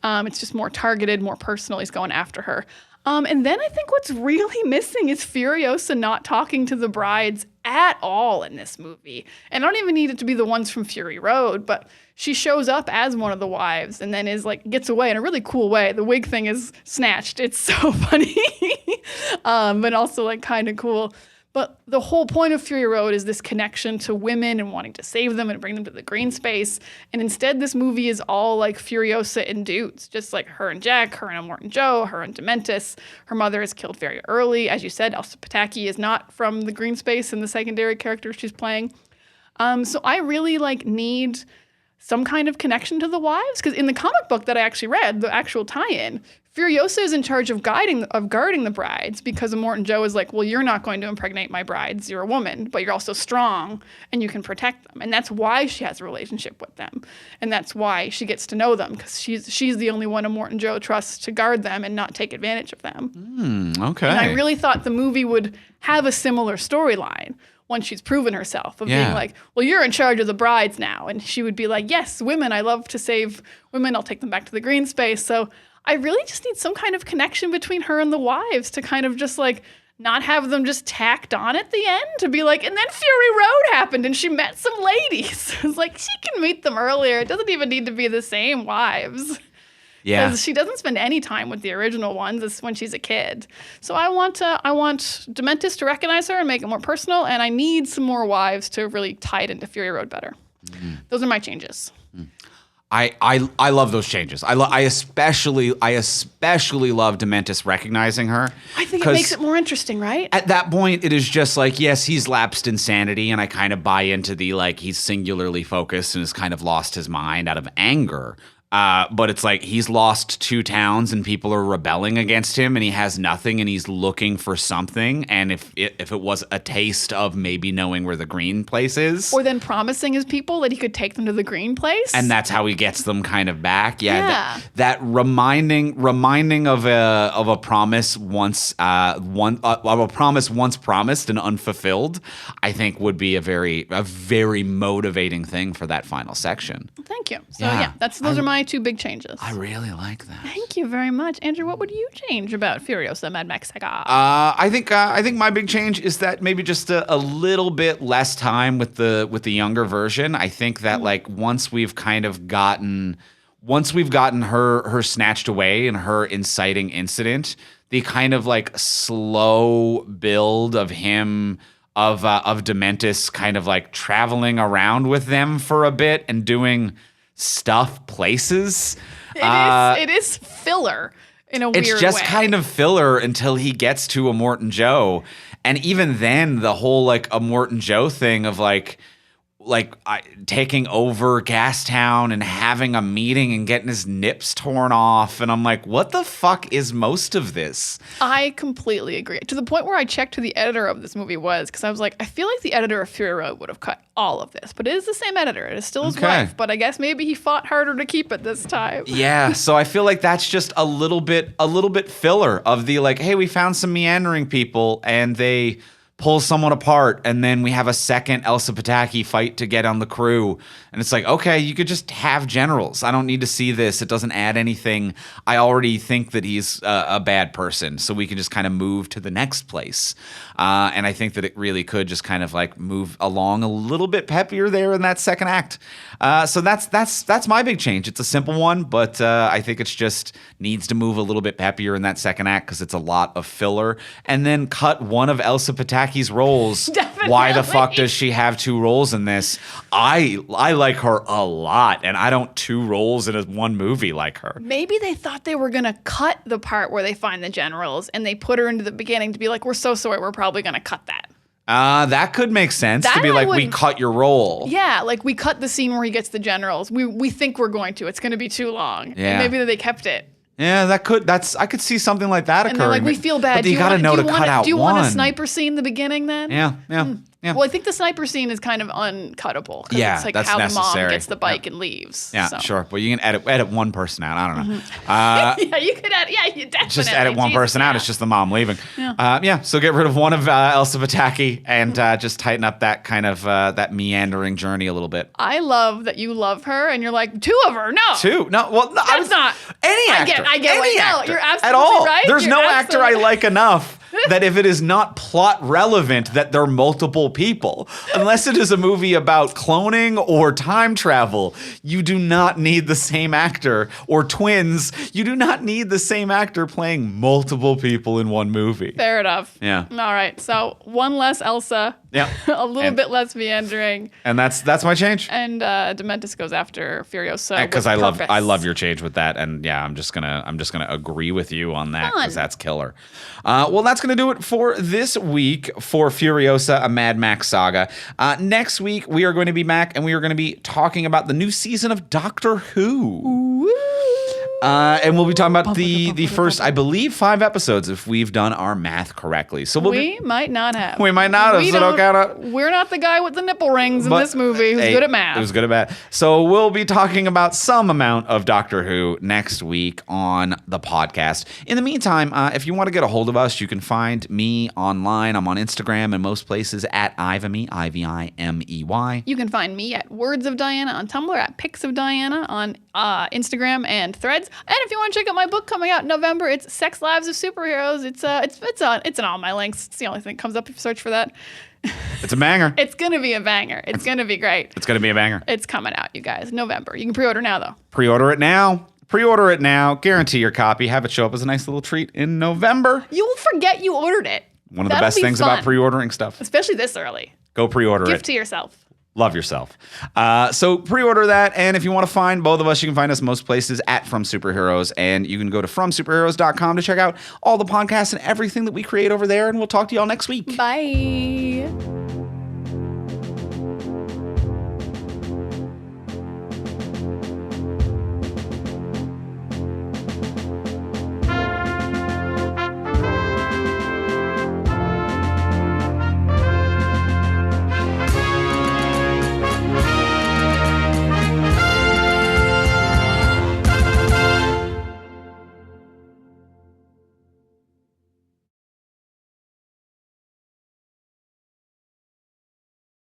It's just more targeted, more personal. He's going after her. And then I think what's really missing is Furiosa not talking to the brides at all in this movie. And I don't even need it to be the ones from Fury Road, but she shows up as one of the wives and then gets away in a really cool way. The wig thing is snatched. It's so funny, but also kind of cool. But the whole point of Fury Road is this connection to women and wanting to save them and bring them to the green space. And instead, this movie is all like Furiosa and dudes, just like her and Jack, her and Immortan Joe, her and Dementis. Her mother is killed very early. As you said, Elsa Pataki is not from the green space and the secondary character she's playing. So I really need some kind of connection to the wives. Because in the comic book that I actually read, the actual tie-in, Furiosa is in charge of guarding the brides because Immortan Joe is like, well, you're not going to impregnate my brides. You're a woman, but you're also strong and you can protect them. And that's why she has a relationship with them. And that's why she gets to know them because she's the only one Immortan Joe trusts to guard them and not take advantage of them. Okay. And I really thought the movie would have a similar storyline once she's proven herself of being like, well, you're in charge of the brides now. And she would be like, yes, women, I love to save women. I'll take them back to the green space. So I really just need some kind of connection between her and the wives to kind of just not have them just tacked on at the end to be like, and then Fury Road happened and she met some ladies. It's like, she can meet them earlier. It doesn't even need to be the same wives. Yeah. Because she doesn't spend any time with the original ones. It's when she's a kid. So I want Dementis to recognize her and make it more personal, and I need some more wives to really tie it into Fury Road better. Those are my changes. I love those changes. I especially love Dementis recognizing her. I think it makes it more interesting, right? At that point, it is just like, yes, he's lapsed insanity, and I kind of buy into the he's singularly focused and has kind of lost his mind out of anger But it's like he's lost 2 towns and people are rebelling against him and he has nothing and he's looking for something. And if it was a taste of maybe knowing where the green place is. Or then promising his people that he could take them to the green place. And that's how he gets them kind of back. Yeah. That reminding of a promise once promised and unfulfilled, I think would be a very motivating thing for that final section. Thank you. So yeah, those are my 2 big changes. I really like that. Thank you very much, Andrew. What would you change about Furiosa, Mad Max Saga? I think my big change is that maybe just a little bit less time with the younger version. I think that like once we've gotten her snatched away and her inciting incident, the kind of like slow build of him of Dementis kind of like traveling around with them for a bit and doing stuff places. It is filler in a weird way. It's just kind of filler until he gets to Immortan Joe. And even then, the whole like Immortan Joe thing of taking over Gastown and having a meeting and getting his nips torn off. And I'm like, what the fuck is most of this? I completely agree. To the point where I checked who the editor of this movie was, because I was like, I feel like the editor of Fury Road would have cut all of this. But it is the same editor. It is still his wife. But I guess maybe he fought harder to keep it this time. Yeah, so I feel like that's just a little bit filler of the like, hey, we found some meandering people and they pull someone apart, and then we have a second Elsa Pataki fight to get on the crew. And it's like, okay, you could just have generals. I don't need to see this. It doesn't add anything. I already think that he's a bad person, so we can just kind of move to the next place. And I think that it really could just kind of like move along a little bit peppier there in that second act. So that's my big change. It's a simple one, but I think it's just needs to move a little bit peppier in that second act because it's a lot of filler. And then cut one of Elsa Pataki's roles. Definitely. Why the fuck does she have 2 roles in this? I like her a lot, and I don't 2 roles in one movie like her. Maybe they thought they were going to cut the part where they find the generals, and they put her into the beginning to be like, we're so sorry, we're probably going to cut that. That could make sense to be like, we cut your role. Yeah, like we cut the scene where he gets the generals. We think we're going to. It's going to be too long. Yeah. And maybe they kept it. Yeah, I could see something like that And occurring. they're like, we feel bad. But you got to know to cut out one. Do you want a sniper scene in the beginning then? Yeah. Well, I think the sniper scene is kind of uncuttable. Yeah, it's like that's how necessary. the mom gets the bike and leaves. Yeah, so. sure. Well, you can edit one person out. I don't know. Yeah, you could edit. Yeah, you definitely. Just edit one person out. It's just the mom leaving. Yeah. So get rid of one of Elsa Pataki and just tighten up that kind of that meandering journey a little bit. I love that you love her and you're like, 2 of her. No. 2? No. Well, no, That's not. Any actor. I get any what, actor. No, you're absolutely at all. right. There's You're no actor I absolutely- like enough that if it is not plot relevant that they're multiple people, unless it is a movie about cloning or time travel, you do not need the same actor, or twins. You do not need the same actor playing multiple people in one movie. Fair enough. Yeah. All right. So one less Elsa. Yeah. A little bit less meandering. And that's my change. And Dementis goes after Furiosa. Because I love your change with that, and yeah, I'm just gonna agree with you on that because that's killer. Well, that's gonna do it for this week for Furiosa, a Mad Max Saga. Next week we are going to be back and we are going to be talking about the new season of Doctor Who. Woo. And we'll be talking about the first, I believe, 5 episodes if we've done our math correctly. So we might not have. We might not have. We so don't count out. We're not the guy with the nipple rings in this movie who's good at math. It was good at math. So we'll be talking about some amount of Doctor Who next week on the podcast. In the meantime, if you want to get a hold of us, you can find me online. I'm on Instagram and most places at Ivimey, Ivimey. You can find me at Words of Diana on Tumblr, at Pics of Diana on Instagram and Threads. And if you want to check out my book coming out in November, it's Sex Lives of Superheroes. It's in all my links. It's the only thing that comes up if you search for that. It's a banger. It's gonna be a banger. It's gonna be great. It's gonna be a banger. It's coming out, you guys. November. You can pre-order now though. Pre-order it now. Pre-order it now. Guarantee your copy. Have it show up as a nice little treat in November. You will forget you ordered it. One of the best things about pre-ordering stuff. Especially this early. Go pre-order it. Gift to yourself. Love yourself. So pre-order that, and if you want to find both of us, you can find us most places at From Superheroes, and you can go to FromSuperheroes.com to check out all the podcasts and everything that we create over there, and we'll talk to y'all next week. Bye.